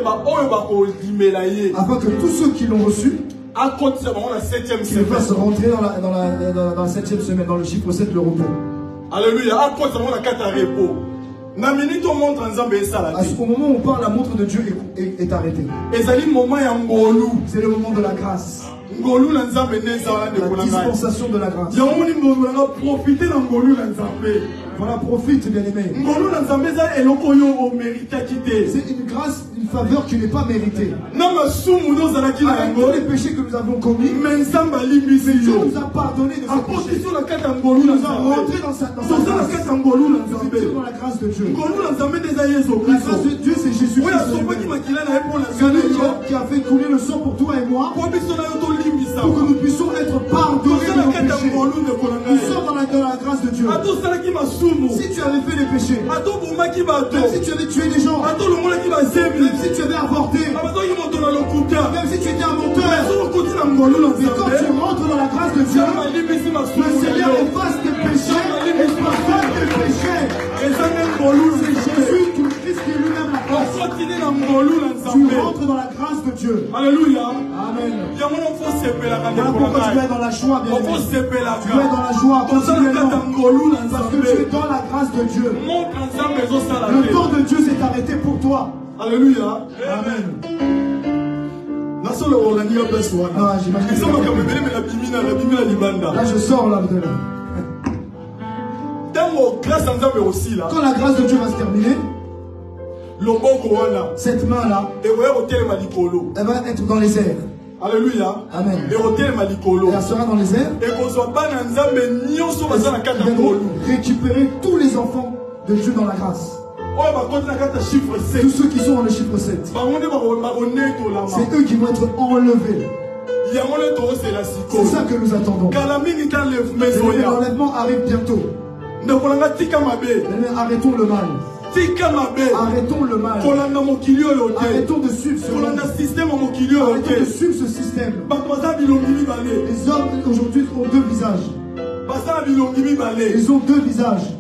tous ceux qui l'ont reçu qu'ils fassent rentrer dans la 7e semaine, dans le chiffre 7, le repos. Alléluia. Au moment où on parle, la montre de Dieu est arrêtée. C'est le moment de la grâce. La dispensation de la grâce. Voilà, profite, bien-aimé. C'est une grâce, une faveur qui n'est pas méritée. Avec tous les péchés que nous avons commis, Dieu nous a pardonné de ces péchés. Nous avons rentré dans la grâce de Dieu. La grâce de Dieu, c'est Jésus-Christ. Celui qui a fait couler le sang pour toi et moi, pour que nous puissions être pardonnés de nos péchés. Nous sommes dans la grâce de Dieu. si tu avais fait des péchés, même si tu avais tué des gens, même si tu avais avorté, même si tu étais un menteur, mais quand tu rentres dans la grâce de Dieu, le Seigneur efface tes péchés, efface tes péchés. C'est Jésus qui Christ qui est lui-même la grâce. Tu rentres dans la grâce de Dieu. Alléluia. Amen. Voilà pourquoi tu es dans la joie, bien aimé. Tu es dans la joie continuellement. Parce que tu es dans la grâce de Dieu. Le temps de Dieu s'est arrêté pour toi. Alléluia. Amen. Là, je sors là de là. Quand la grâce de Dieu va se terminer, cette main-là, elle va être dans les airs. Alléluia. Amen. Elle sera dans les airs. Et récupérer tous les enfants de Dieu dans la grâce. Tous ceux qui sont dans le chiffre 7. C'est eux qui vont être enlevés. C'est ça que nous attendons. L'enlèvement arrive bientôt. Arrêtons le mal. Arrêtons le mal. Arrêtons de suivre ce monde. Arrêtons de suivre ce système. Les hommes aujourd'hui ont deux visages. Ils ont deux visages.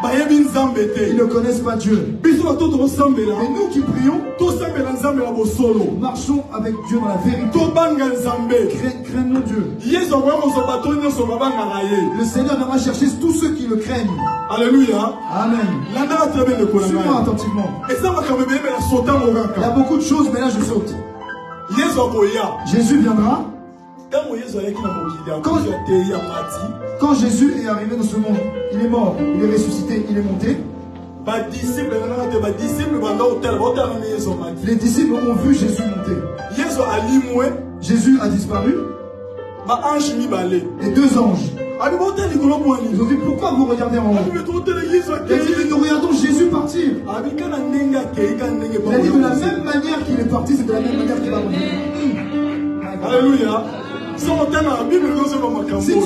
Ils ne connaissent pas Dieu. Et nous qui prions, marchons avec Dieu dans la vérité. Craignons Dieu. Le Seigneur viendra chercher tous ceux qui le craignent. Alléluia. Amen. Suis-moi attentivement. Il y a beaucoup de choses, mais là je saute. Jésus viendra. Quand Jésus est arrivé dans ce monde, il est mort, il est ressuscité, il est monté. Les disciples ont vu Jésus monter. Jésus a disparu. Et deux anges. Ils ont dit pourquoi vous regardez en haut? Et nous regardons Jésus partir. Il a dit de la même manière qu'il est parti, c'est de la même manière qu'il va revenir. Alléluia. Si tu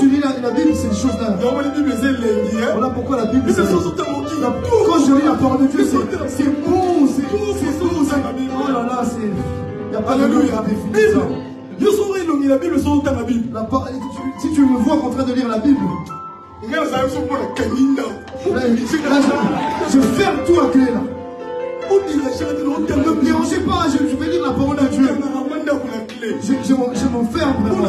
lis la Bible, c'est une chose là. Voilà pourquoi la Bible, c'est... Quand je lis la parole de Dieu, c'est bon, c'est doux. Oh là là, c'est... Il n'y a pas de mots à définir ça. Si tu me vois en train de lire la Bible, là, je ferme tout à clé là. Ne me dérangez pas, je vais lire la parole de Dieu. Je m'enferme vraiment.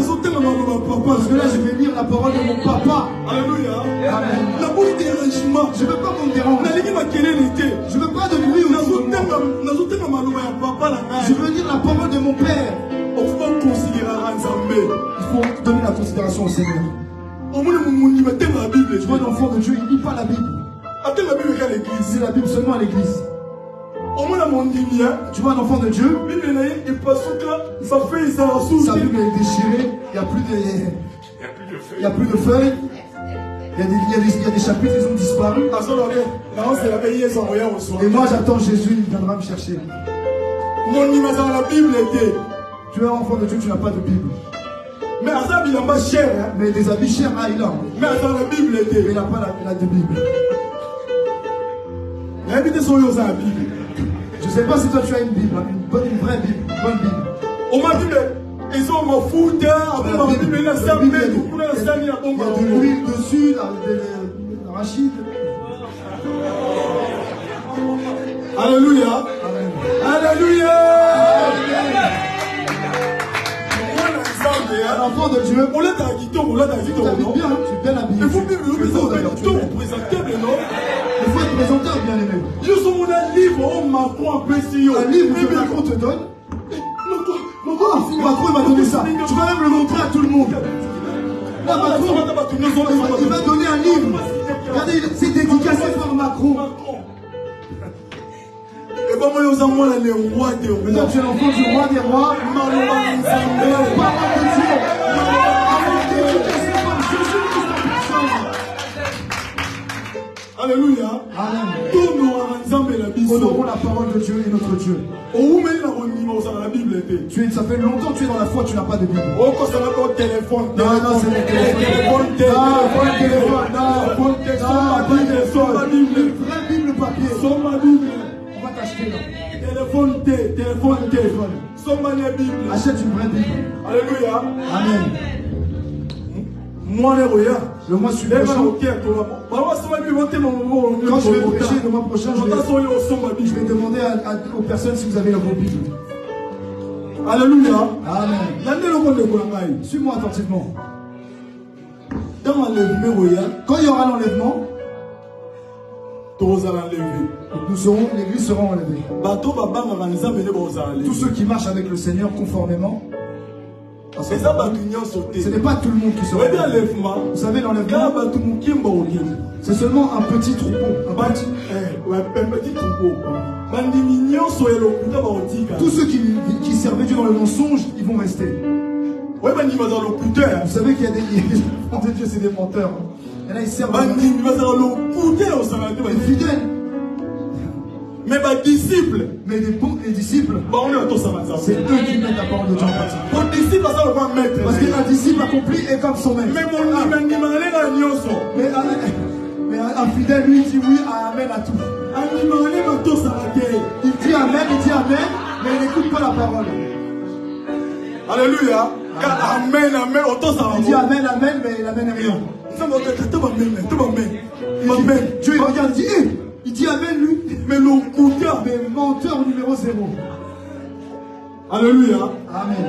Parce que là, je vais lire la parole de mon papa. Alléluia. Amen. Je ne veux pas qu'on me dérange. Je ne veux pas de bruit autour de moi. Je veux lire la parole de mon père. Il faut donner la considération au Seigneur. Tu vois un enfant de Dieu, il ne lit pas la Bible. C'est la Bible seulement à l'église. Tu vois un enfant de Dieu, sa Bible est déchirée, il n'y a plus de feuilles, il y a des chapitres qui ont disparu. Et moi j'attends Jésus, il viendra me chercher. Tu es un enfant de Dieu, tu n'as pas de Bible. Mais des habits chers, il a. Mais il n'a pas de Bible. Je ne sais pas si toi tu as une Bible, une vraie Bible, une bonne Bible. Il y a de l'huile dessus, de l'arachide. Alléluia. Alléluia. Un enfant de Dieu, tu es bien habillé. Il faut être présentable, bien aimé. Un livre que Macron te donne. Macron m'a donné ça. Tu vas même le montrer à tout le monde. Là, Macron, il va donner un livre. Regardez, c'est dédicacé par Macron. Et bon, moi, nous avons les rois des rois. Tu es l'enfant du roi des rois. La parole de Dieu. Alléluia. Amen. Tout nous a ensemble la bise. honorons la parole de Dieu et notre Dieu. Ça fait longtemps que tu es dans la foi, tu n'as pas de Bible. Non, c'est le téléphone. Une vraie Bible papier. On va t'acheter là. Téléphone. Achète une vraie Bible. Alléluia. Amen. Le mois suivant, quand je vais prêcher le mois prochain, je vais demander aux personnes si vous avez vos Bibles. Alléluia. Amen. Suis-moi attentivement. Quand il y aura l'enlèvement, l'église sera enlevée. Tous ceux qui marchent avec le Seigneur conformément, ce n'est pas tout le monde qui sera enlevé. Vous savez, l'enlèvement, c'est seulement un petit troupeau. Tous ceux qui servaient Dieu dans le mensonge, ils vont rester. Vous savez qu'il y a des Dieu, c'est des menteurs. Et là, ils servent des fidèles. Mais les disciples, les disciples, c'est eux qui mettent la parole de Dieu en pratique. Parce qu'un disciple accompli est comme son maître. Mais un fidèle, lui, dit oui, amen à tout. Il dit amen, mais il n'écoute pas la parole. Alléluia. Amen. Il dit amen, mais il n'amène rien. Dieu il regarde, il dit amen lui. Mais menteur numéro 0. Alléluia. Amen.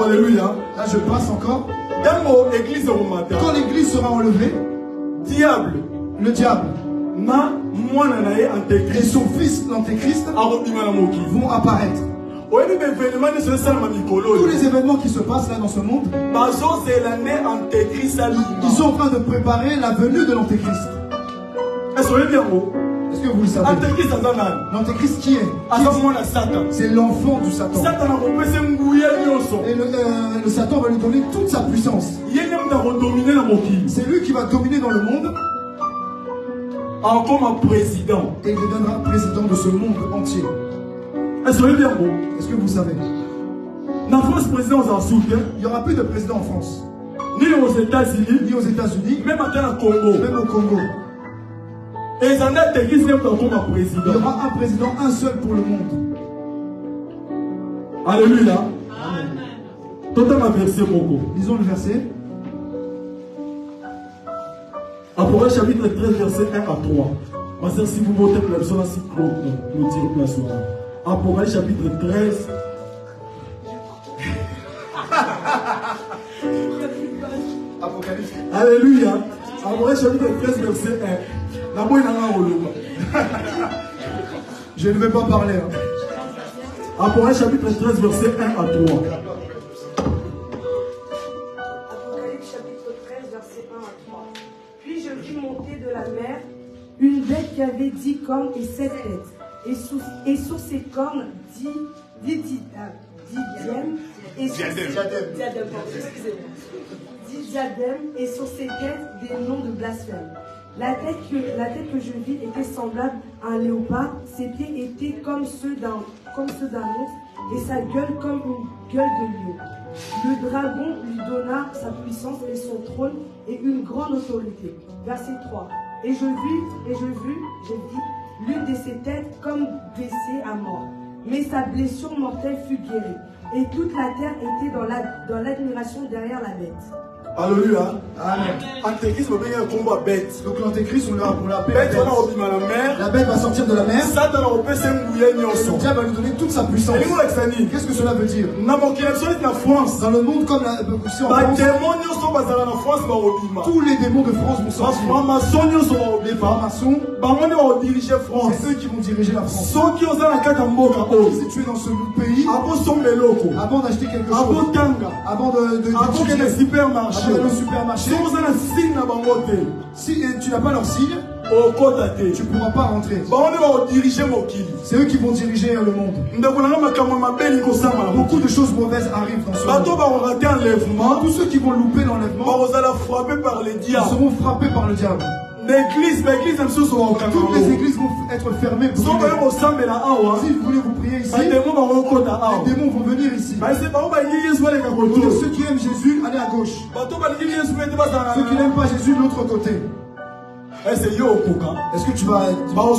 Alléluia. Là je passe encore. Quand l'église sera enlevée, le diable et son fils l'antéchrist vont apparaître. Tous les événements qui se passent là dans ce monde, ils sont en train de préparer la venue de l'antéchrist. Est-ce que vous le savez? L'antéchrist qui est? C'est l'enfant du Satan. Et le Satan va lui donner toute sa puissance. C'est lui qui va dominer dans le monde. Et il deviendra président de ce monde entier. Est-ce que vous savez? Il n'y aura plus de président en France. Ni aux États-Unis. Même au Congo. Il y aura un président, un seul pour le monde. Alléluia. Amen. Lisons le verset. Apocalypse chapitre 13, verset 1 à 3. Ma soeur, si vous votez pour la personne, si nous tirons place. Apocalypse chapitre 13. Apocalypse. Alléluia. Apocalypse chapitre 13, verset 1. Je ne vais pas parler. Apocalypse chapitre 13, verset 1 à 3. Apocalypse chapitre 13, verset 1 à 3. Puis je vis monter de la mer une bête qui avait 10 cornes et 7 têtes. Et sur ses cornes 10 diadèmes. Et sur ses têtes des noms de blasphème. La tête que je vis était semblable à un léopard, ses pieds étaient comme ceux d'un ours et sa gueule comme une gueule de lion. Le dragon lui donna sa puissance et son trône et une grande autorité. Verset 3. Et je vis l'une de ses têtes comme blessée à mort. Mais sa blessure mortelle fut guérie. Et toute la terre était dans l'admiration derrière la bête. Alléluia. Amen. Antéchrist va venir un combat bête. Donc l'antéchrist, on l'aura pour la bête. La bête va sortir de la mer. Et le diable va lui donner toute sa puissance. Qu'est-ce que cela veut dire? Dans le monde comme ici en France, tous les démons de France vont sortir. Les francs-maçons, c'est eux qui vont diriger la France. Si tu es dans ce pays, avant d'acheter quelque chose, avant d'aller au supermarché, si tu n'as pas leur signe, tu ne pourras pas rentrer. C'est eux qui vont diriger le monde. Beaucoup de choses mauvaises arrivent dans ce monde. Tous ceux qui vont louper l'enlèvement seront frappés par le diable. Toutes les églises vont être fermées pour vous. Si vous voulez vous prier ici, les démons vont venir ici. Pour ceux qui aiment Jésus, allez à gauche. Ceux qui n'aiment pas Jésus, de l'autre côté. Est-ce que tu vas... On va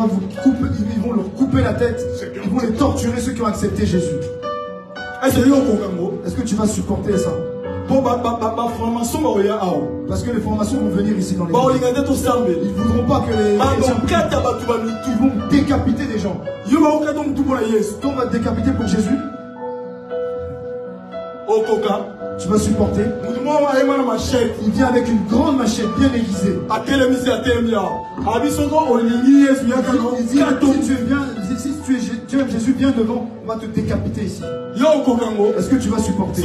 vous couper, ils vont leur couper la tête. Ils vont les torturer, ceux qui ont accepté Jésus. Est-ce que tu vas supporter ça? Parce que les formations vont venir ici dans l'église. Ils ne voudront pas que les gens... Ils vont décapiter des gens. On va décapiter pour Jésus. Tu vas supporter. Il vient avec une grande machette bien aiguisée. Il dit, si tu aimes Jésus, viens devant, on va te décapiter ici. Est-ce que tu vas supporter?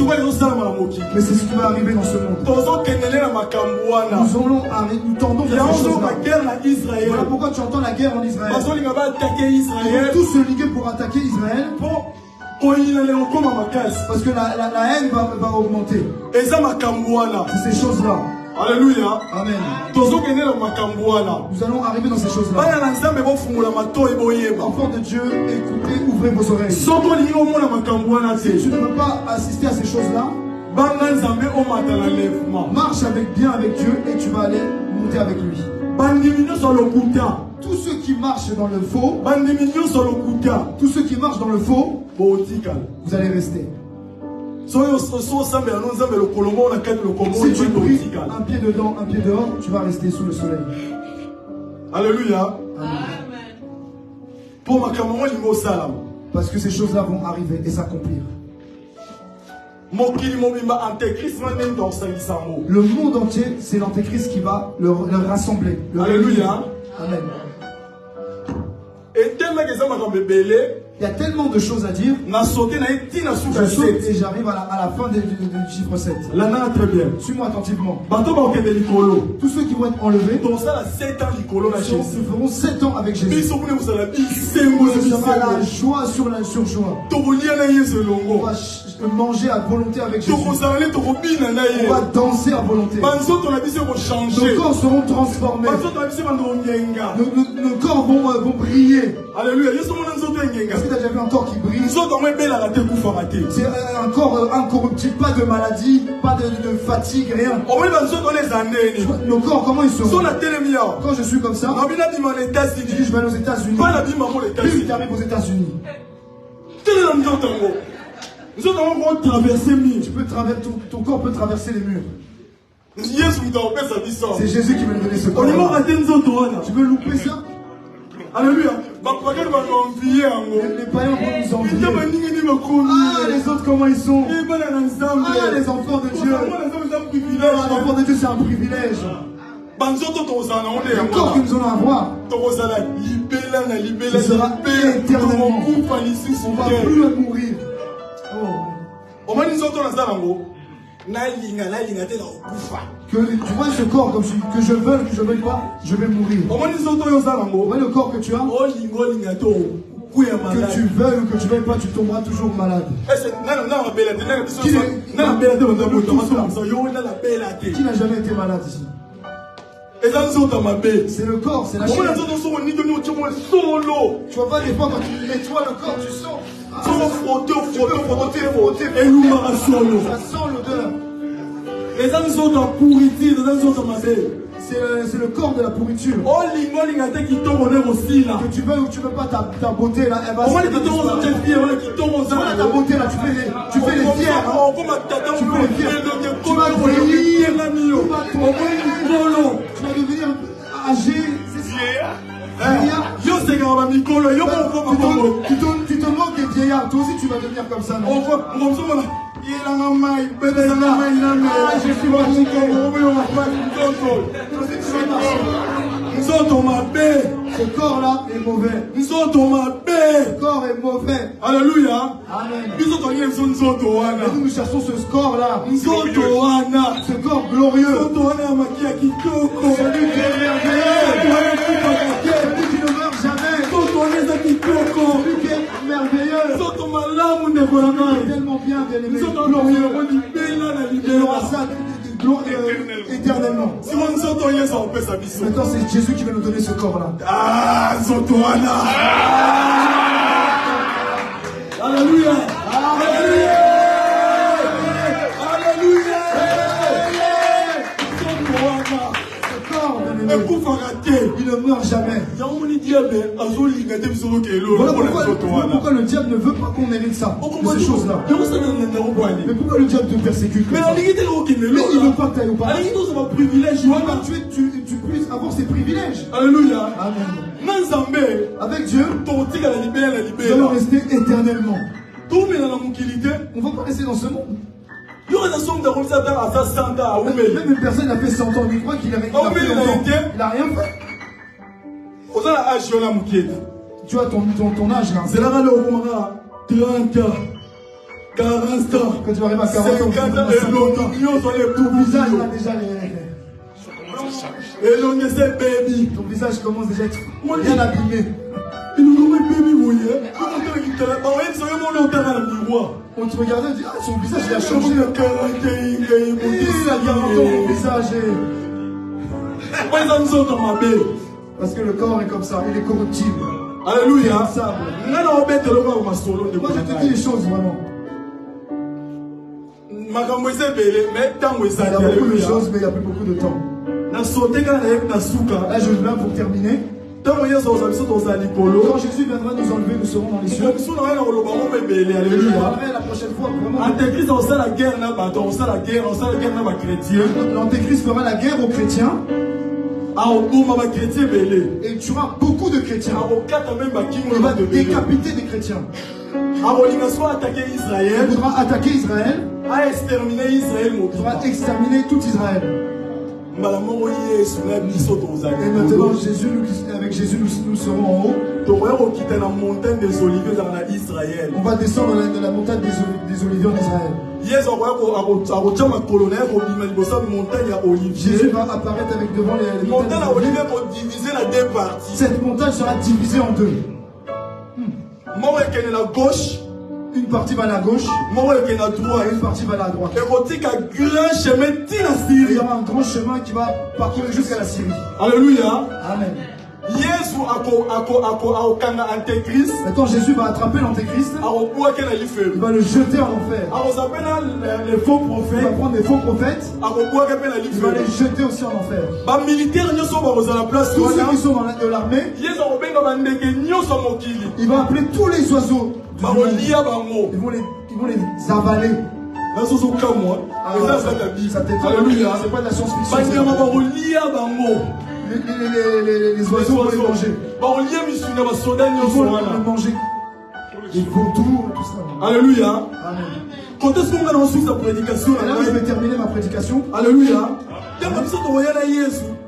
Mais c'est ce qui va arriver dans ce monde. Nous tendons vers ces choses-là. Voilà pourquoi tu entends la guerre en Israël. Ils vont tous se liguer pour attaquer Israël. Parce que la haine va augmenter. C'est ces choses-là. Alléluia. Amen. Nous allons arriver dans ces choses-là. Enfants de Dieu, écoutez, ouvrez vos oreilles. Si tu ne veux pas assister à ces choses-là, marche bien avec Dieu et tu vas aller monter avec lui. Tous ceux qui marchent dans le faux, tous ceux qui marchent dans le faux, vous allez rester. Si tu pries un pied dedans, un pied dehors, tu vas rester sous le soleil. Alléluia. Amen. Parce que ces choses-là vont arriver et s'accomplir. Le monde entier, c'est l'antéchrist qui va le rassembler. Alléluia. Amen. Il y a tellement de choses à dire. Je saute et j'arrive à la fin du chiffre 7. Très bien. Suis-moi attentivement. Tous ceux qui vont être enlevés, nous ferons 7 ans avec Jésus. Ce sera la joie sur la surjoie. On va manger à volonté avec Jésus. On va danser à volonté. Nos corps seront transformés. Nos corps vont briller. Alléluia. Est-ce que tu as déjà vu un corps qui brille? C'est un corps incorruptible, pas de maladie, pas de fatigue, rien. Nos corps, comment ils seront? Quand je suis comme ça, je vais aller aux États-Unis. Puis tu arrives aux États-Unis. Ton corps peut traverser les murs. C'est Jésus qui m'a donné ce corps. Tu veux louper ça? Alléluia. Les païens vont nous envier. Ah, les autres, comment ils sont? Ah, les enfants de Dieu. Les enfants de Dieu, c'est un privilège. Le corps que nous allons avoir, ce sera éternellement. On ne va plus mourir. Que tu vois ce corps comme que je veux, que je ne veux pas, je vais mourir. Ouais, le corps que tu as, que tu veuilles ou que tu ne veuilles pas, tu tomberas toujours malade. Qui n'a jamais été malade ici? C'est le corps, c'est la chair. Tu vas voir des fois quand tu nettoies le corps, tu sens. Frotter. Ça sent l'odeur. C'est le corps de la pourriture. Que tu veux ou tu veux pas, ta beauté là, elle va se ta beauté là, tu fais les fiers. Tu vas briller. Tu vas devenir âgé. Tu te moques des vieillards. Toi aussi tu vas devenir comme ça. Je suis ce corps là est mauvais. Ce corps est mauvais. Alléluia. Amen. Et nous cherchons ce corps là. Ce corps glorieux. Celui qui est merveilleux. Celui qui ne meurt jamais. Celui qui est merveilleux. Tellement bien aimé. Glorieux. Il y aura ça éternellement. Maintenant, c'est Jésus qui va nous donner ce corps-là. Ah, Zotoana. Alléluia. Alléluia. Il ne meurt jamais. Voilà pourquoi le diable ne veut pas qu'on hérite ça, de ces choses-là. Mais pourquoi le diable te persécute? Mais il ne veut pas que tu ailles au paradis. Tu puisses avoir ces privilèges. Alléluia. Amen. Avec Dieu, nous allons rester éternellement. On ne va pas rester dans ce monde. Même une personne a fait 100 ans, il croit qu'il a fait longtemps. Il n'a rien fait. Tu as ton âge là. 30 ans, 40 ans, quand tu vas arriver à 40 ans, ton visage là déjà ton visage commence déjà à être bien abîmé. On te regardait et dit, ah, son visage il a changé. Il a 40 ans, mon visage parce que le corps est comme ça, il est corruptible. Alléluia. Moi je te dis les choses vraiment. Il y a beaucoup de choses, mais il n'y a plus beaucoup de temps. Là je viens pour terminer. Quand Jésus viendra nous enlever, nous serons dans les cieux. Je parlerai la prochaine fois vraiment. L'Antéchrist fera la guerre aux chrétiens. Et il tuera beaucoup de chrétiens. Il va décapiter des chrétiens. Il voudra attaquer Israël. Il voudra exterminer tout Israël. Et maintenant, avec Jésus, nous serons en haut. On va descendre dans la montagne des Oliviers en Israël. Jésus va apparaître avec devant les montagnes. Cette montagne sera divisée en deux. Une partie va à la gauche, et une partie va à la droite. Il y aura un grand chemin qui va parcourir jusqu'à la Syrie. Alléluia. Amen. Maintenant Jésus va attraper l'Antéchrist. Il va le jeter en enfer. Il va prendre des faux prophètes. Il va les jeter aussi en enfer. Tous ceux qui sont dans l'armée, il va appeler tous les oiseaux. Ils vont les avaler. Alléluia. C'est pas de la science-fiction. Les oiseaux vont les manger. Ils vont les manger. Les vautours, tout ça. Alléluia. Amen. Quand est-ce qu'on va ensuite sa prédication? Et là, je vais terminer ma prédication. Alléluia.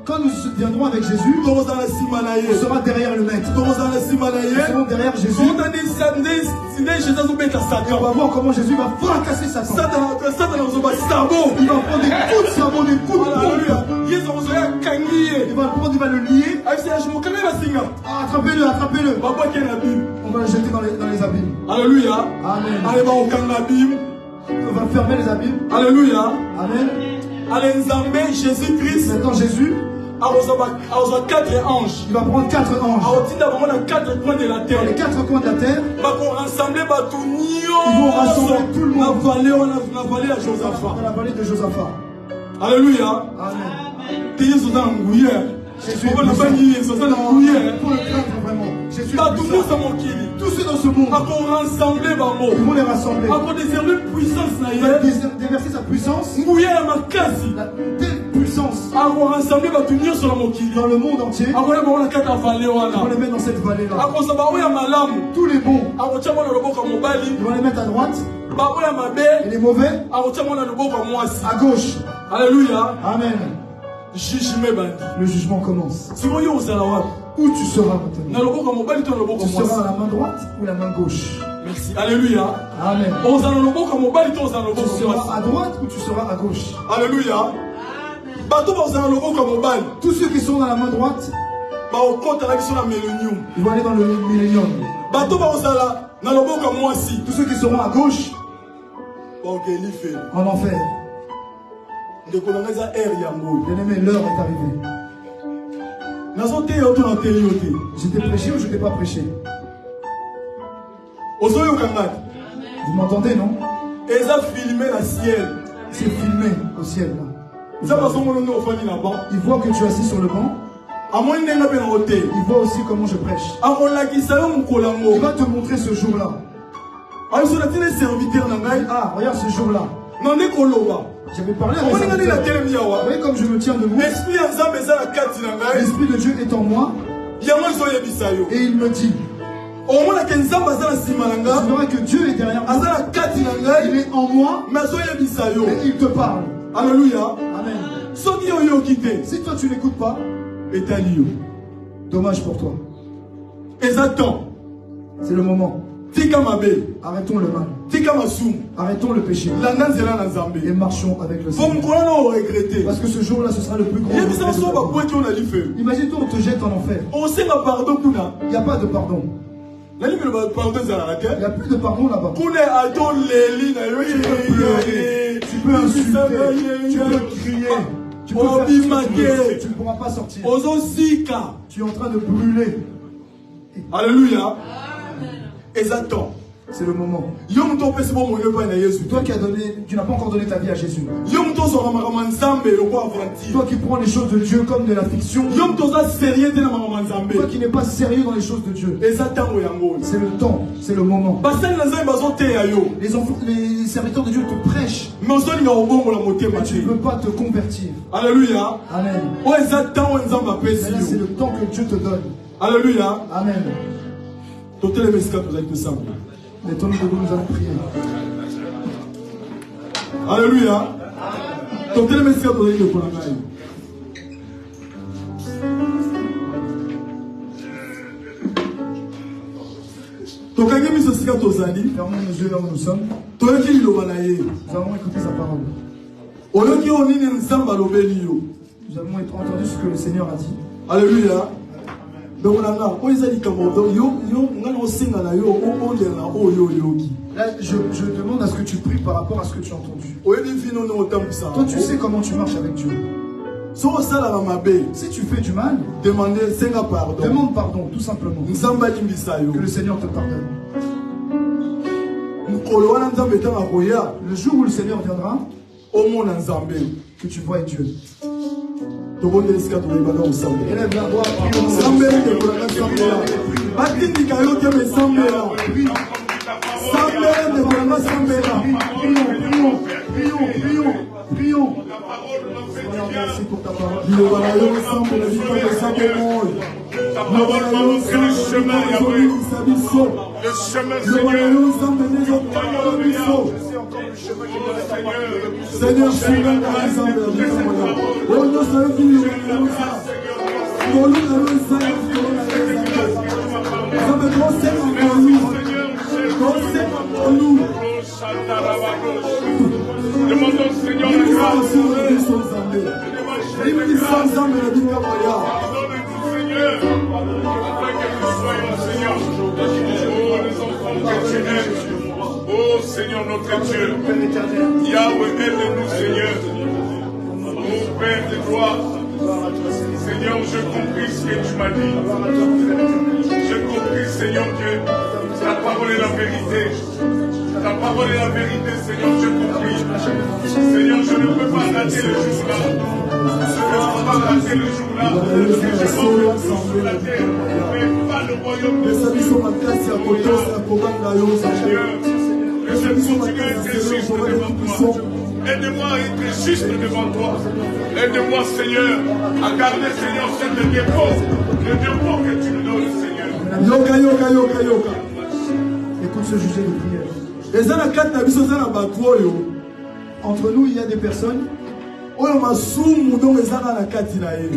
Quand nous viendrons avec Jésus, on sera derrière le maître. Nous serons derrière Jésus. Et on va voir comment Jésus va fracasser Satan. Il va prendre des coups de sabot, des coups de pompe. Il va le prendre, il va le lier. Attrapez-le, attrapez-le. On va le jeter dans les abîmes. Alléluia. Amen. On va fermer les abîmes. Alléluia. Amen. Jésus-Christ. Maintenant Jésus. Quatre anges. Il va prendre 4 anges. Dans les 4 coins de la terre. Ils vont rassembler tout le monde dans la vallée de Josaphat. Alléluia. Amen. Jésus pour le craindre vraiment. Jésus tous ceux dans ce monde, ils vont les rassembler. Il va déverser sa puissance, telle puissance dans le monde entier. Ils vont les mettre dans cette vallée-là. Tous les bons, ils vont les mettre à droite. Et les mauvais, à gauche. Alléluia. Amen. Le jugement commence. Où tu seras maintenant? Tu seras à la main droite ou la main gauche? Merci. Alléluia. Amen. Tu seras à droite ou tu seras à gauche? Alléluia. Tous ceux qui sont dans la main droite, ils vont aller dans le millénium. Tous ceux qui seront à gauche, en enfer. Bien-aimé, l'heure est arrivée. Je t'ai prêché ou je ne t'ai pas prêché? Vous m'entendez, non? C'est filmé au ciel là. Il voit que tu es assis sur le banc. Il voit aussi comment je prêche. Il va te montrer ce jour-là. Ah, regarde ce jour-là. J'avais parlé avec vous voyez comme je me tiens debout. L'Esprit de Dieu est en moi. Et il me dit. Tu verras que Dieu est derrière moi. Il est en moi. Et il te parle. Alléluia. Amen. Si toi tu n'écoutes pas, dommage pour toi. C'est le moment. Arrêtons le mal. Arrêtons le péché. Et marchons avec le Seigneur. Parce que ce jour-là, ce sera le plus grand. Imagine-toi, on te jette en enfer. Il n'y a pas de pardon. Il n'y a plus de pardon là-bas. Tu peux pleurer, tu peux insulter, tu peux crier, tu peux faire tu ne pourras pas sortir. Tu es en train de brûler. Alléluia. Exactement. C'est le moment. Toi qui n'as pas encore donné ta vie à Jésus. Toi qui prends les choses de Dieu comme de la fiction. Toi qui n'es pas sérieux dans les choses de Dieu. C'est le temps, c'est le moment. Les serviteurs de Dieu te prêchent. Mais tu ne veux pas te convertir. Alléluia. Amen. C'est le temps que Dieu te donne. Alléluia. Amen. Mettons-nous debout, nous allons prier. Alléluia. Fermons nos yeux là où nous sommes. Nous allons écouter sa parole. Nous avons entendu ce que le Seigneur a dit. Alléluia. Là, je demande à ce que tu pries par rapport à ce que tu as entendu. Toi, tu sais comment tu marches avec Dieu. Si tu fais du mal, demande pardon, tout simplement. Que le Seigneur te pardonne. Le jour où le Seigneur viendra, que tu vois Dieu. Élève la voix. Prions. Merci pour ta parole. Ta parole m'a montré le chemin, Yahweh. Le chemin, Seigneur. Demandons au Seigneur la grâce. Oh Seigneur notre Dieu, Yahweh, aide-nous Seigneur. Oh Père de gloire, Seigneur, je compris ce que tu m'as dit. Je compris Seigneur que ta parole est la vérité. Ta parole est la vérité Seigneur, je compris. Seigneur, je ne peux pas rater le jour-là. Je ne peux pas rater le jour-là. Je m'en sur la terre, mais pas le royaume de Dieu. Aide-moi à être juste devant toi. Aide-moi, Seigneur, à garder, Seigneur, cette dépôt. Le dépôt que tu me donnes, Seigneur. Écoute ce sujet de prière. Entre nous, il y a des personnes que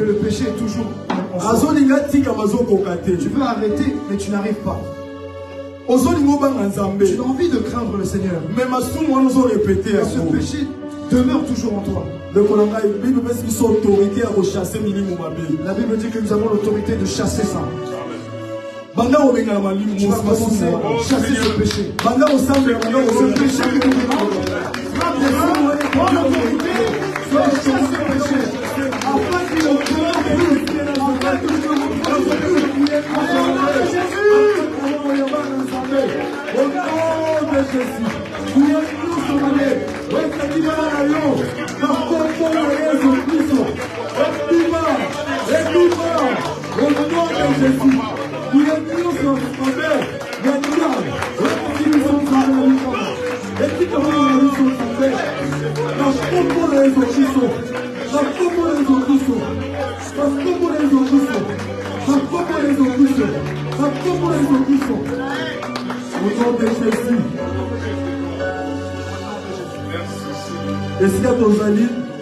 le péché est toujours en soi. Tu veux arrêter, mais tu n'arrives pas. Tu as envie de craindre le Seigneur. Mais ce péché demeure toujours en toi. La Bible dit que nous avons l'autorité de chasser ça. Tu vas commencer à chasser ce péché. Ce péché qui nous demande. Frappe des autorités.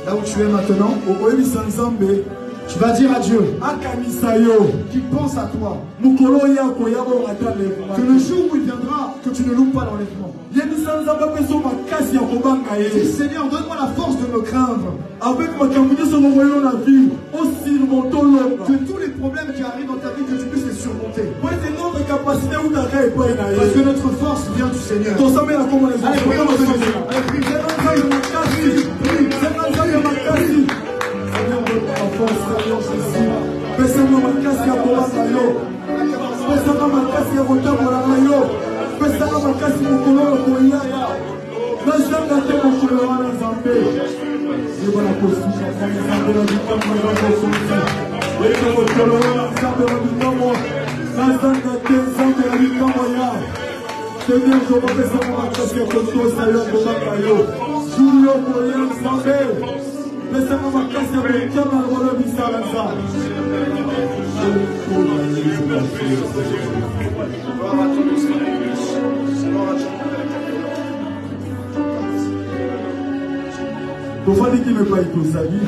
Là où tu es maintenant, tu vas dire à Dieu qui pense à toi que le jour où il viendra, que tu ne loupes pas l'enlèvement. Dis Seigneur, donne-moi la force de me craindre. Que tous les problèmes qui arrivent dans ta vie, que tu puisses les surmonter. Parce que notre force vient du Seigneur. Allez, prions le Seigneur. Allez, prie.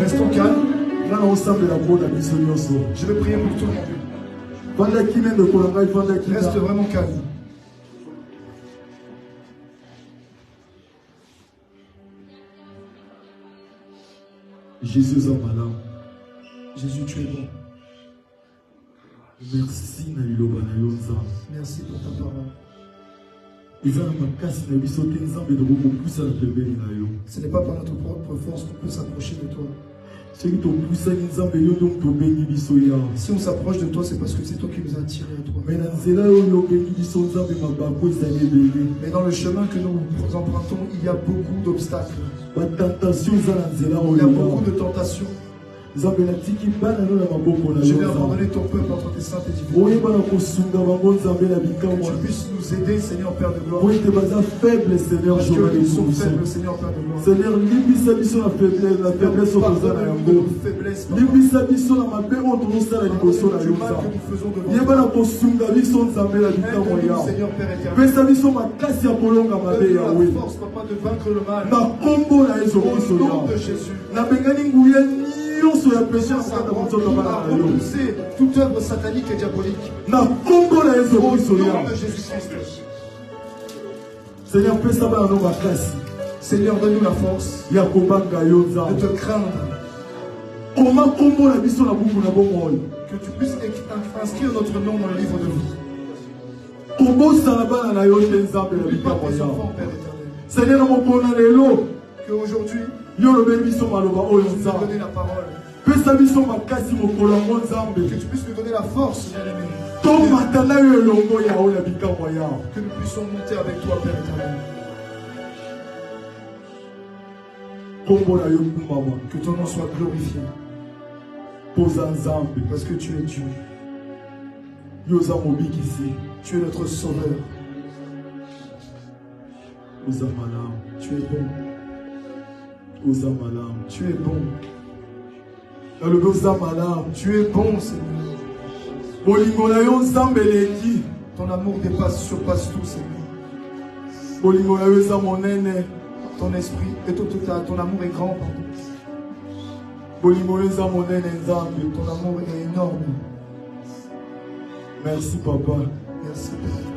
Restons calmes. Je vais prier pour tout le monde. Reste vraiment calme. Jésus est malin. Jésus, tu es bon. Merci pour ta parole. Ce n'est pas par notre propre force qu'on peut s'approcher de toi. Si on s'approche de toi, c'est parce que c'est toi qui nous as attirés à toi. Mais dans le chemin que nous empruntons, il y a beaucoup d'obstacles. Il y a beaucoup de tentations. Je vais abandonner ton peuple entre tes saintes et divines. Que tu puisses nous aider, Seigneur Père de gloire. Parce que nous sommes faibles, Seigneur Père de gloire. Seigneur, la faiblesse de nos faiblesses. Seigneur Père éternel. Donne-nous la force, Papa, de vaincre le mal. Au nom de Jésus. Repousser toute œuvre satanique et diabolique. Au nom de Jésus-Christ. Seigneur, donne-nous la force de te craindre. Que tu puisses inscrire notre nom dans le livre de vie. Pour tes enfants, Père éternel. Qu'aujourd'hui, tu nous donnes la parole. Que tu puisses nous donner la force, bien-aimé. Que nous puissions monter avec toi, Père éternel. Que ton nom soit glorifié. Parce que tu es Dieu. Tu es notre sauveur. Tu es bon. Tu es bon. Tu es bon, Seigneur. Ton amour surpasse tout, Seigneur. Ton esprit et ton amour est grand, pardon. Ton amour est énorme. Merci, Papa. Merci, Père.